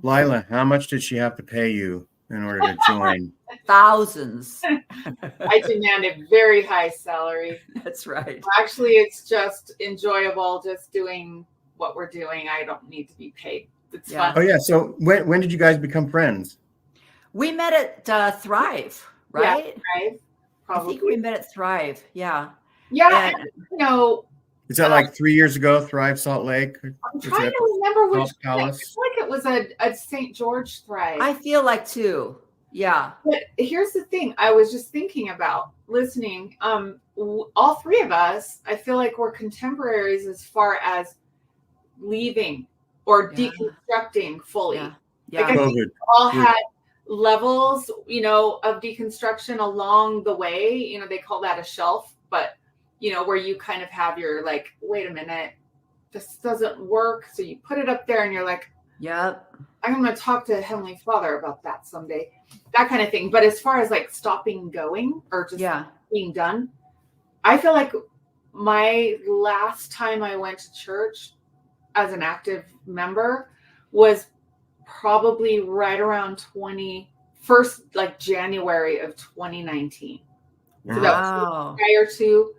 Lila, how much did she have to pay you in order to join? Thousands. I demand a very high salary. That's right. Actually, it's just enjoyable just doing what we're doing. I don't need to be paid. It's fun. Oh yeah. So when did you guys become friends? We met at Thrive, right? Yeah, Thrive. Probably. I think we met at Thrive. Yeah. Yeah. Is that like 3 years ago? Thrive Salt Lake. I'm trying to remember which. Palace. I feel like it was a St. George Thrive. I feel like too. Yeah. But here's the thing. I was just thinking about listening. All 3 of us, I feel like we're contemporaries as far as leaving or deconstructing fully. Yeah. Like I think we all had levels, of deconstruction along the way. They call that a shelf, but where you kind of have your like, wait a minute, this doesn't work. So you put it up there and you're like, yep, I'm going to talk to Heavenly Father about that someday, that kind of thing. But as far as like stopping going or just being done, I feel like my last time I went to church as an active member was probably right around January of 2019. Wow. So that was prior to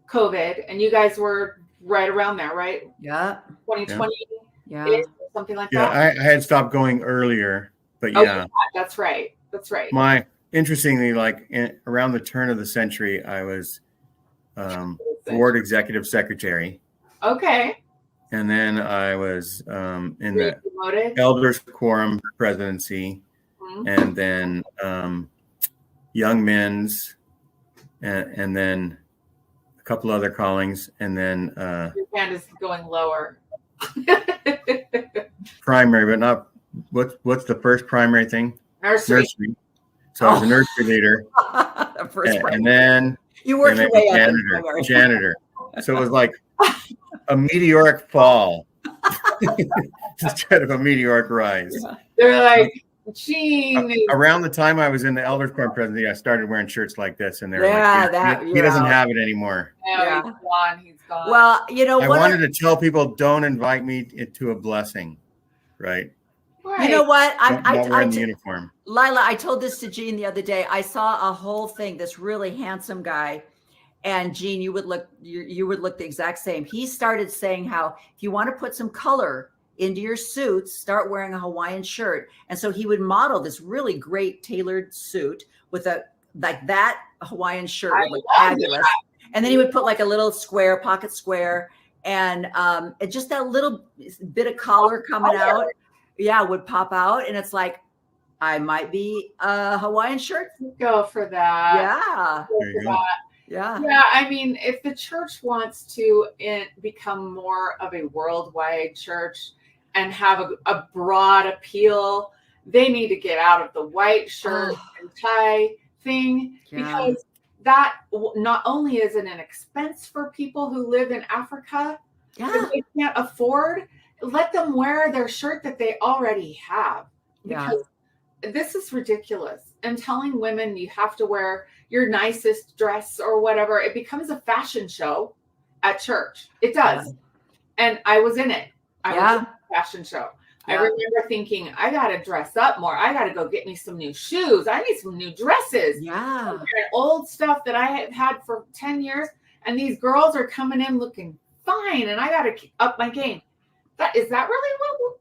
COVID, and you guys were right around there, right? Yeah. 2020. Yeah. Something like that. Yeah, I had stopped going earlier, but that's right. Interestingly, around the turn of the century, I was board executive secretary. Okay. And then I was in the elders quorum presidency, and then young men's, and then a couple other callings, and then your hand is going lower. Primary, but not what's the first primary thing? Nursery. So I was a nursery leader, and then you worked your way up. Janitor. So it was like a meteoric fall instead of a meteoric rise. Yeah. They're like, Gene. Around the time I was in the elders quorum presidency, I started wearing shirts like this, and they were like, he doesn't have it anymore. Yeah, he's gone. Well, I wanted to tell people, don't invite me to a blessing, right? You know what? I uniform. Lila, I told this to Gene the other day. I saw a whole thing, this really handsome guy. And Gene, you would look the exact same. He started saying how if you want to put some color into your suits, start wearing a Hawaiian shirt. And so he would model this really great tailored suit with that Hawaiian shirt would look fabulous. And then he would put like a little pocket square, and just that little bit of collar coming out. Yeah, would pop out. And it's like, I might be a Hawaiian shirt. Go for that. Yeah. Yeah. I mean, if the church wants to become more of a worldwide church and have a broad appeal, they need to get out of the white shirt and tie thing, because that not only is it an expense for people who live in Africa, that they can't afford, let them wear their shirt that they already have, because this is ridiculous. And telling women you have to wear your nicest dress or whatever, it becomes a fashion show at church. It does. And I was in it. I was in a fashion show. I remember thinking, I got to dress up more. I got to go get me some new shoes. I need some new dresses. Yeah. Old stuff that I have had for 10 years. And these girls are coming in looking fine. And I got to up my game. Is that really what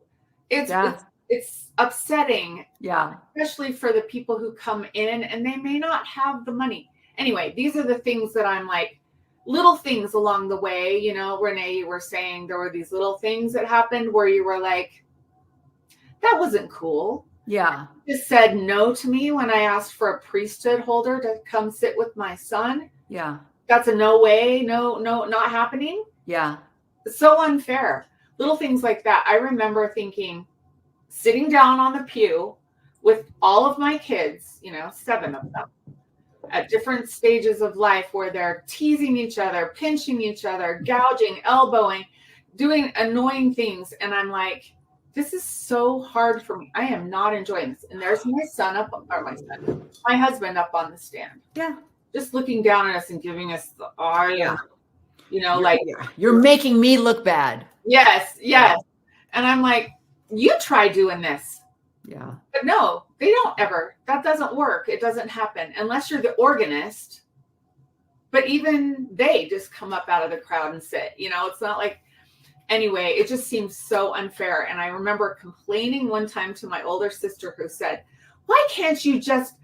it's upsetting. Yeah. Especially for the people who come in and they may not have the money. Anyway, these are the things that I'm like, little things along the way. You know, Renee, you were saying there were these little things that happened where you were like, that wasn't cool. Yeah. You just said no to me when I asked for a priesthood holder to come sit with my son. Yeah. That's a no way, no, not happening. Yeah. So unfair. Little things like that. I remember thinking, sitting down on the pew with all of my kids, you know, 7 of them, at different stages of life where they're teasing each other, pinching each other, gouging, elbowing, doing annoying things. And I'm like, this is so hard for me. I am not enjoying this. And there's my husband up on the stand. Yeah. Just looking down at us and giving us the eye. Yeah. You know, like, you're making me look bad. Yes. And I'm like, you try doing this. Yeah. But no, they don't ever. That doesn't work. It doesn't happen unless you're the organist. But even they just come up out of the crowd and sit. You know, it's not like, anyway, it just seems so unfair. And I remember complaining one time to my older sister who said, why can't you just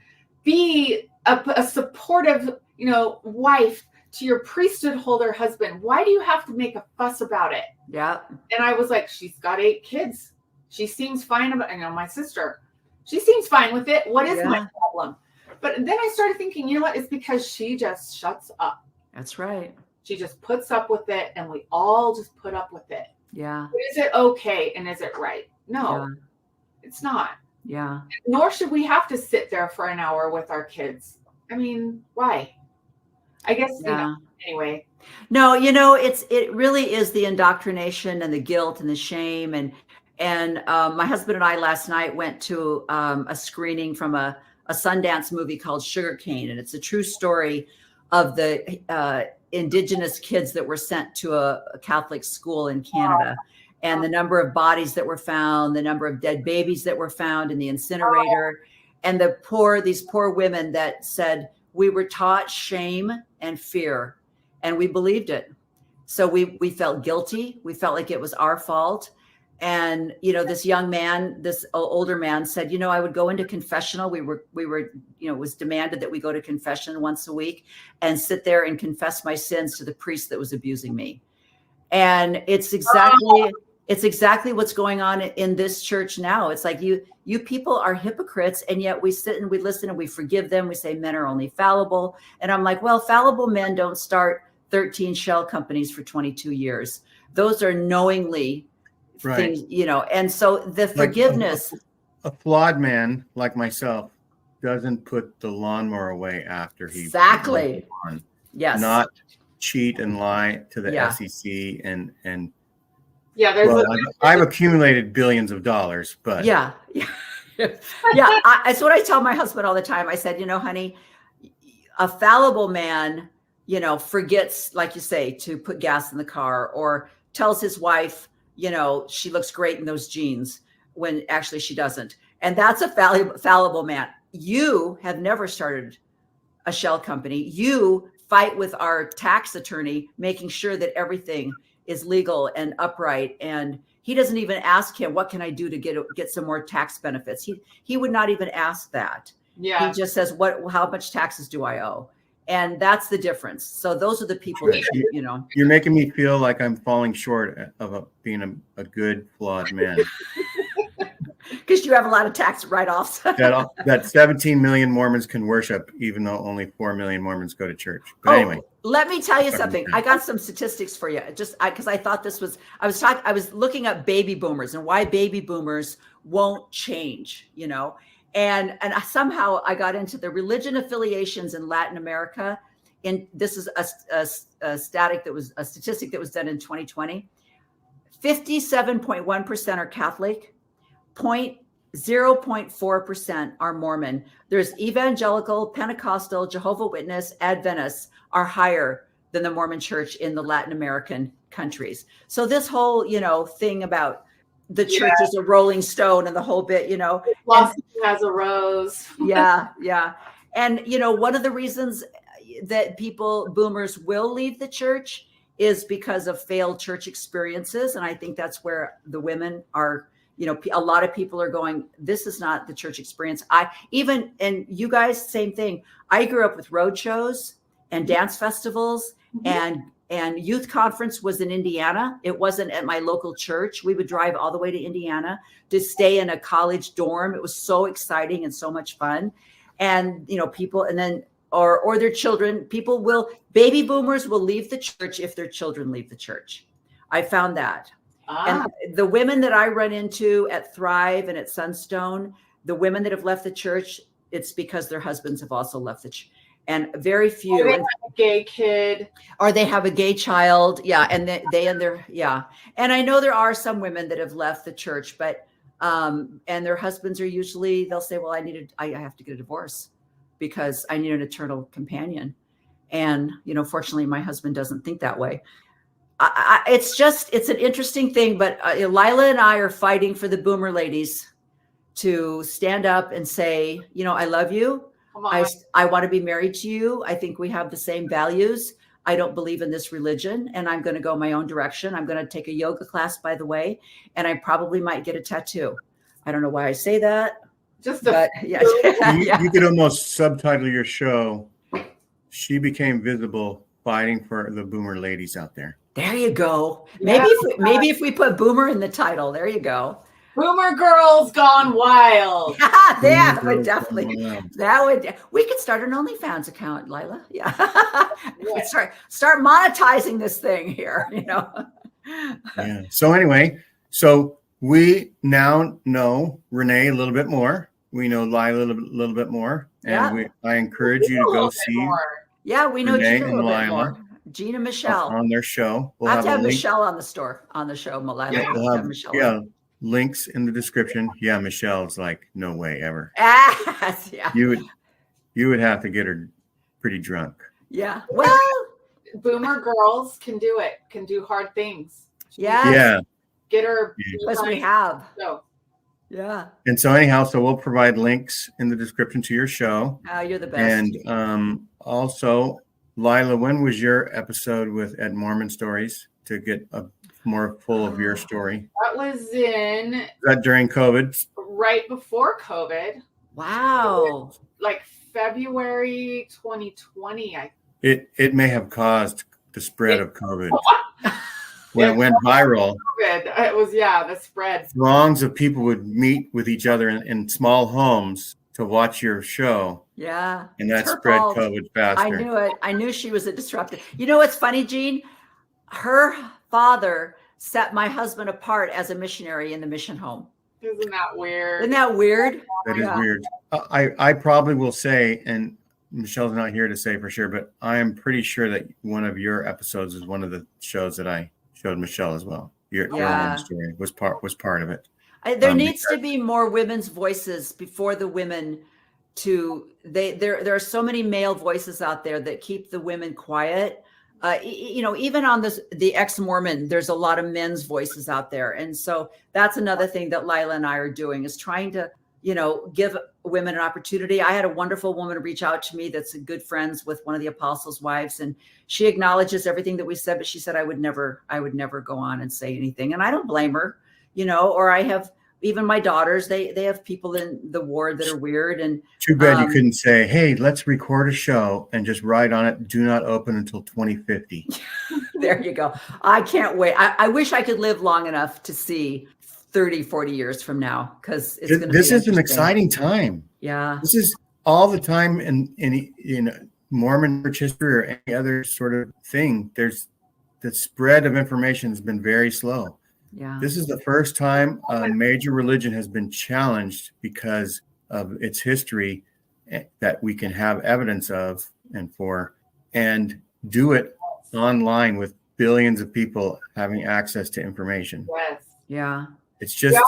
be a supportive, you know, wife to your priesthood holder husband? Why do you have to make a fuss about it? Yeah. And I was like, she's got 8 kids. She seems fine about, I know my sister, she seems fine with it. What is my problem? But then I started thinking, you know what? It's because she just shuts up. That's right. She just puts up with it, and we all just put up with it. Yeah. But is it okay and is it right? No, it's not. Yeah. Nor should we have to sit there for an hour with our kids. I mean, why? I guess, you know, anyway. No, you know, it really is the indoctrination and the guilt and the shame. And my husband and I last night went to a screening from a Sundance movie called Sugarcane. And it's a true story of the indigenous kids that were sent to a Catholic school in Canada, and the number of bodies that were found, the number of dead babies that were found in the incinerator, and these poor women that said, we were taught shame and fear, and we believed it. So we felt guilty. We felt like it was our fault. And, you know, this young man, this older man said, you know, I would go into confessional. We were, you know, it was demanded that we go to confession once a week and sit there and confess my sins to the priest that was abusing me. And it's exactly what's going on in this church now. It's like you people are hypocrites, and yet we sit and we listen and we forgive them. We say men are only fallible. And I'm like, well, fallible men don't start 13 shell companies for 22 years. Those are knowingly things, you know. And so the forgiveness. A flawed man like myself doesn't put the lawnmower away after he exactly. Yes. Not cheat and lie to the SEC and I've accumulated billions of dollars, but it's what I tell my husband all the time. I said, you know, honey, a fallible man, you know, forgets, like you say, to put gas in the car, or tells his wife, you know, she looks great in those jeans when actually she doesn't. And that's a fallible man. You have never started a shell company. You fight with our tax attorney, making sure that everything is legal and upright. And he doesn't even ask him, what can I do to get some more tax benefits? He would not even ask that. Yeah. He just says, how much taxes do I owe? And that's the difference. So those are the people that, you know. You're making me feel like I'm falling short of being a good, flawed man. Because you have a lot of tax write-offs. that 17 million Mormons can worship, even though only 4 million Mormons go to church. But anyway. Let me tell you something. I got some statistics for you. Because I thought this was, I was looking up baby boomers and why baby boomers won't change, you know. And somehow I got into the religion affiliations in Latin America. And this is a statistic that was done in 2020. 57.1% are Catholic. 0.4% are Mormon. There's evangelical, Pentecostal, Jehovah's Witness, Adventists are higher than the Mormon church in the Latin American countries. So this whole, you know, thing about the church is a rolling stone and the whole bit, Blossom has a rose. yeah. And, one of the reasons that boomers will leave the church is because of failed church experiences. And I think that's where the women are, a lot of people are going, this is not the church experience. And you guys, same thing. I grew up with road shows and dance festivals, and youth conference was in Indiana. It wasn't at my local church. We would drive all the way to Indiana to stay in a college dorm. It was so exciting and so much fun. And, people, and then, or their children, baby boomers will leave the church if their children leave the church. I found that. And the women that I run into at Thrive and at Sunstone, the women that have left the church, it's because their husbands have also left the church. And very few. Or they have a gay kid. Or they have a gay child. Yeah. And And I know there are some women that have left the church, but, and their husbands are usually, they'll say, well, I have to get a divorce because I need an eternal companion. And, fortunately, my husband doesn't think that way. It's an interesting thing, but Lila and I are fighting for the boomer ladies to stand up and say, I love you. I want to be married to you. I think we have the same values. I don't believe in this religion, and I'm going to go my own direction. I'm going to take a yoga class, by the way, and I probably might get a tattoo. I don't know why I say that. You could almost subtitle your show, She Became Visible, Fighting for the Boomer Ladies Out There. There you go. Maybe if we put boomer in the title, there you go. Boomer Girls Gone Wild. That would definitely. We could start an OnlyFans account, Lila. Yeah. Start monetizing this thing here. Yeah. So anyway, we now know René a little bit more. We know Lila a little bit more, and I encourage you to go see. Yeah, we know René Gene and Lila. Gene and Michelle on their show. We'll have to have Michelle on the show, Lila. Yeah, we'll have Michelle. Links in the description. Yeah, Michelle's like, no way ever. Yeah. You would have to get her pretty drunk. Yeah. Well, boomer girls can do it. Can do hard things. Yeah. Get her. Because we have. So. Yeah. And so anyhow, we'll provide links in the description to your show. Oh, you're the best. And also, Lila, when was your episode with Ed Mormon Stories to get a more full of your story? That was that during COVID? Right before COVID. Wow. Like February 2020. It may have caused the spread of COVID. When it went viral. COVID. It was, the spread. Throngs of people would meet with each other in small homes to watch your show. Yeah. And that spread COVID faster. I knew it. I knew she was a disruptor. You know what's funny, Gene? Her father set my husband apart as a missionary in the mission home. Isn't that weird? Isn't that weird? That is weird. I probably will say, and Michelle's not here to say for sure, but I am pretty sure that one of your episodes is one of the shows that I showed Michelle as well. Your own story was part of it. There needs to be more women's voices before the women. There are so many male voices out there that keep the women quiet. Even on the ex-Mormon, there's a lot of men's voices out there. And so that's another thing that Lila and I are doing, is trying to, give women an opportunity. I had a wonderful woman reach out to me that's good friends with one of the apostles' wives, and she acknowledges everything that we said, but she said, I would never go on and say anything. And I don't blame her, or I have even my daughters, they have people in the ward that are weird. And too bad you couldn't say, hey, let's record a show and just write on it, do not open until 2050. There you go. I can't wait. I wish I could live long enough to see 30, 40 years from now, because it's going to be this is an exciting time. Yeah. This is all the time in Mormon church history or any other sort of thing. There's the spread of information has been very slow. Yeah. This is the first time a major religion has been challenged because of its history that we can have evidence of and do it online with billions of people having access to information. Yes. Yeah. It's just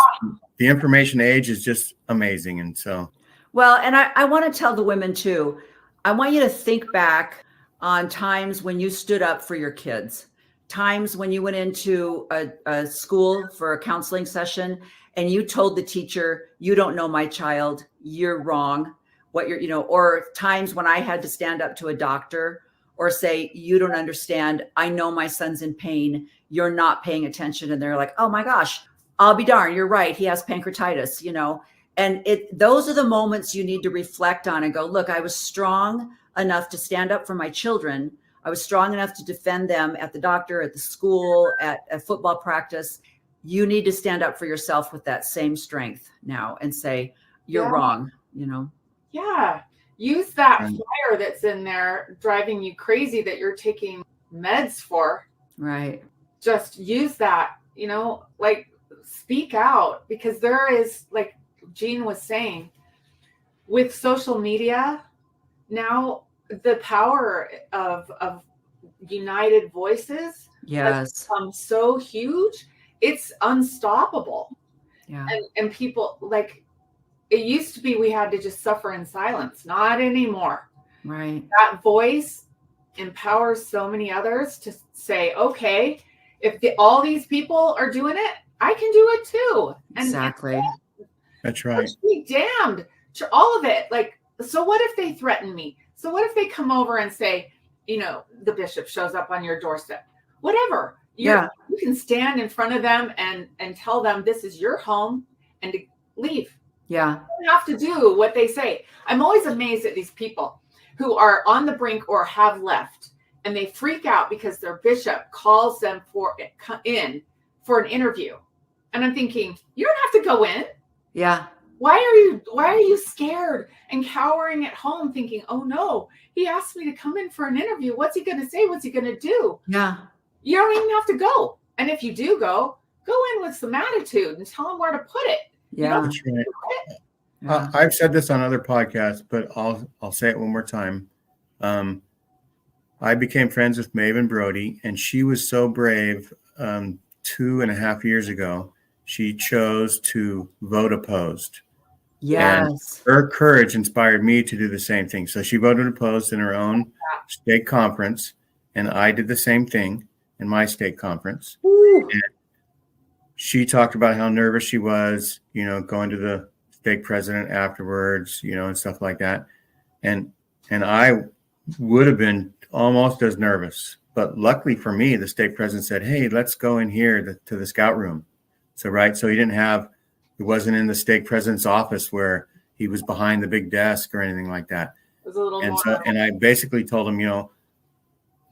the information age is just amazing. And so. Well, and I want to tell the women too, I want you to think back on times when you stood up for your kids. times when you went into a school for a counseling session and you told the teacher, you don't know my child, you're wrong, what you're, or times when I had to stand up to a doctor or say, you don't understand, I know my son's in pain, you're not paying attention. And they're like, oh my gosh, I'll be darned, you're right, he has pancreatitis, and those are the moments you need to reflect on and go, look, I was strong enough to stand up for my children. I was strong enough to defend them at the doctor, at the school, at a football practice. You need to stand up for yourself with that same strength now and say, you're wrong, Yeah. Use that flyer that's in there driving you crazy that you're taking meds for. Right. Just use that, like speak out, because there is, like Gene was saying, with social media now, the power of united voices has become so huge, it's unstoppable. Yeah. And people, like, it used to be we had to just suffer in silence. Not anymore. Right. That voice empowers so many others to say, okay, if all these people are doing it, I can do it too. Exactly. That's right. Be damned. All of it. Like, so what if they threaten me? So what if they come over and say, the bishop shows up on your doorstep? Whatever. You can stand in front of them and tell them this is your home and to leave. Yeah. You don't have to do what they say. I'm always amazed at these people who are on the brink or have left, and they freak out because their bishop calls them for an interview. And I'm thinking, you don't have to go in. Yeah. Why are you scared and cowering at home thinking, oh no, he asked me to come in for an interview. What's he going to say? What's he going to do? Yeah. You don't even have to go. And if you do go in with some attitude and tell him where to put it. Yeah. That's right. I've said this on other podcasts, but I'll say it one more time. I became friends with Maven Brody, and she was so brave 2.5 years ago. She chose to vote opposed. Yes. And her courage inspired me to do the same thing. So she voted opposed in her own state conference, and I did the same thing in my state conference. And she talked about how nervous she was, going to the stake president afterwards, and stuff like that. And I would have been almost as nervous. But luckily for me, the stake president said, hey, let's go in here to the scout room. So it wasn't in the stake president's office where he was behind the big desk or anything like that. It was a little more. And I basically told him,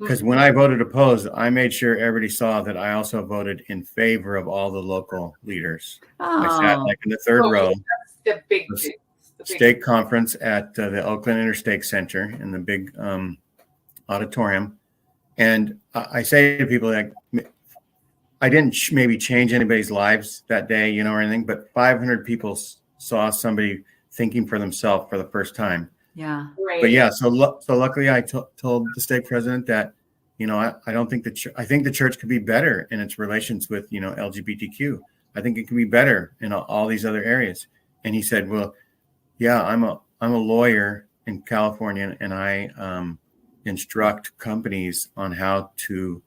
because when I voted opposed, I made sure everybody saw that I also voted in favor of all the local leaders. I sat like in the third row. The big state conference at the Oakland Interstate Center in the big auditorium. And I say to people, like, I didn't maybe change anybody's lives that day, or anything, but 500 people saw somebody thinking for themselves for the first time. Yeah. Right. But yeah, so luckily I told the stake president that, I don't think I think the church could be better in its relations with, LGBTQ. I think it could be better in all these other areas. And he said, well, yeah, I'm a lawyer in California, and I instruct companies on how to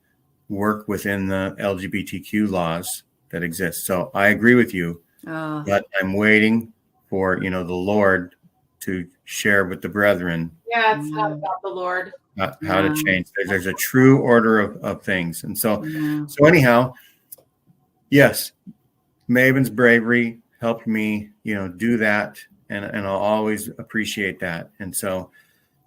work within the LGBTQ laws that exist. So I agree with you, but I'm waiting for, the Lord to share with the brethren. Yeah, it's not about the Lord. How to change. There's a true order of things. And so anyhow, yes, Maven's bravery helped me, do that. And I'll always appreciate that. And so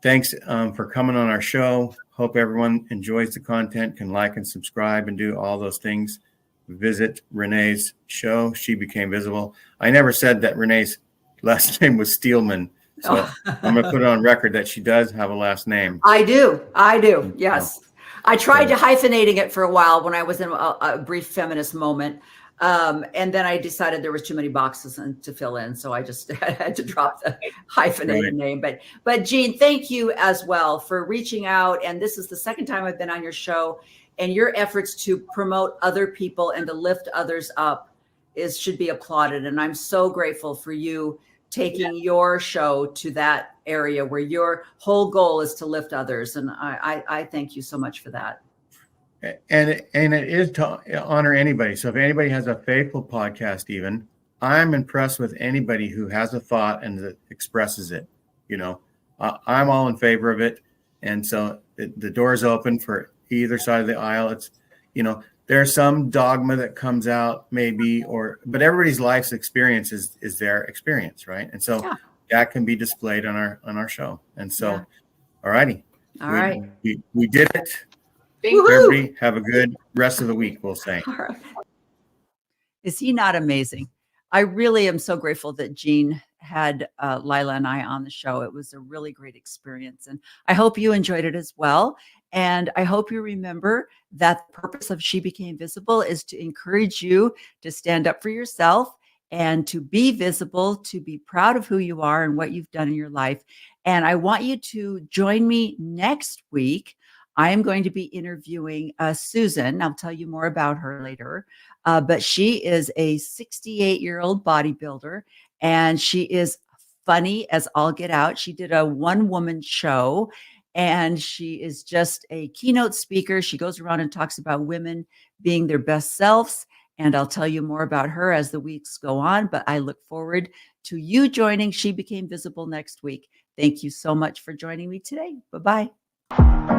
thanks for coming on our show. Hope everyone enjoys the content, can like and subscribe and do all those things. Visit Renee's show. She Became Visible. I never said that Renee's last name was Steelman. So I'm going to put it on record that she does have a last name. I do. Yes. I tried to hyphenating it for a while when I was in a brief feminist moment. And then I decided there was too many boxes to fill in. So I just had to drop the hyphenated name. But Gene, thank you as well for reaching out. And this is the second time I've been on your show, and your efforts to promote other people and to lift others up should be applauded. And I'm so grateful for you taking your show to that area where your whole goal is to lift others. And I thank you so much for that. And it is to honor anybody. So if anybody has a faithful podcast, even, I'm impressed with anybody who has a thought and that expresses it. You know, I'm all in favor of it. And so the door is open for either side of the aisle. It's, you know, there's some dogma that comes out maybe, but everybody's life's experience is their experience, right? And so that can be displayed on our show. And so, all righty. All right. We did it. Thank you. Everybody have a good rest of the week, we'll say. All right. Is he not amazing? I really am so grateful that Gene had Lila and I on the show. It was a really great experience. And I hope you enjoyed it as well. And I hope you remember that the purpose of She Became Visible is to encourage you to stand up for yourself and to be visible, to be proud of who you are and what you've done in your life. And I want you to join me next week. I am going to be interviewing Susan. I'll tell you more about her later. But she is a 68-year-old bodybuilder, and she is funny as all get out. She did a one-woman show, and she is just a keynote speaker. She goes around and talks about women being their best selves. And I'll tell you more about her as the weeks go on. But I look forward to you joining She Became Visible next week. Thank you so much for joining me today. Bye-bye.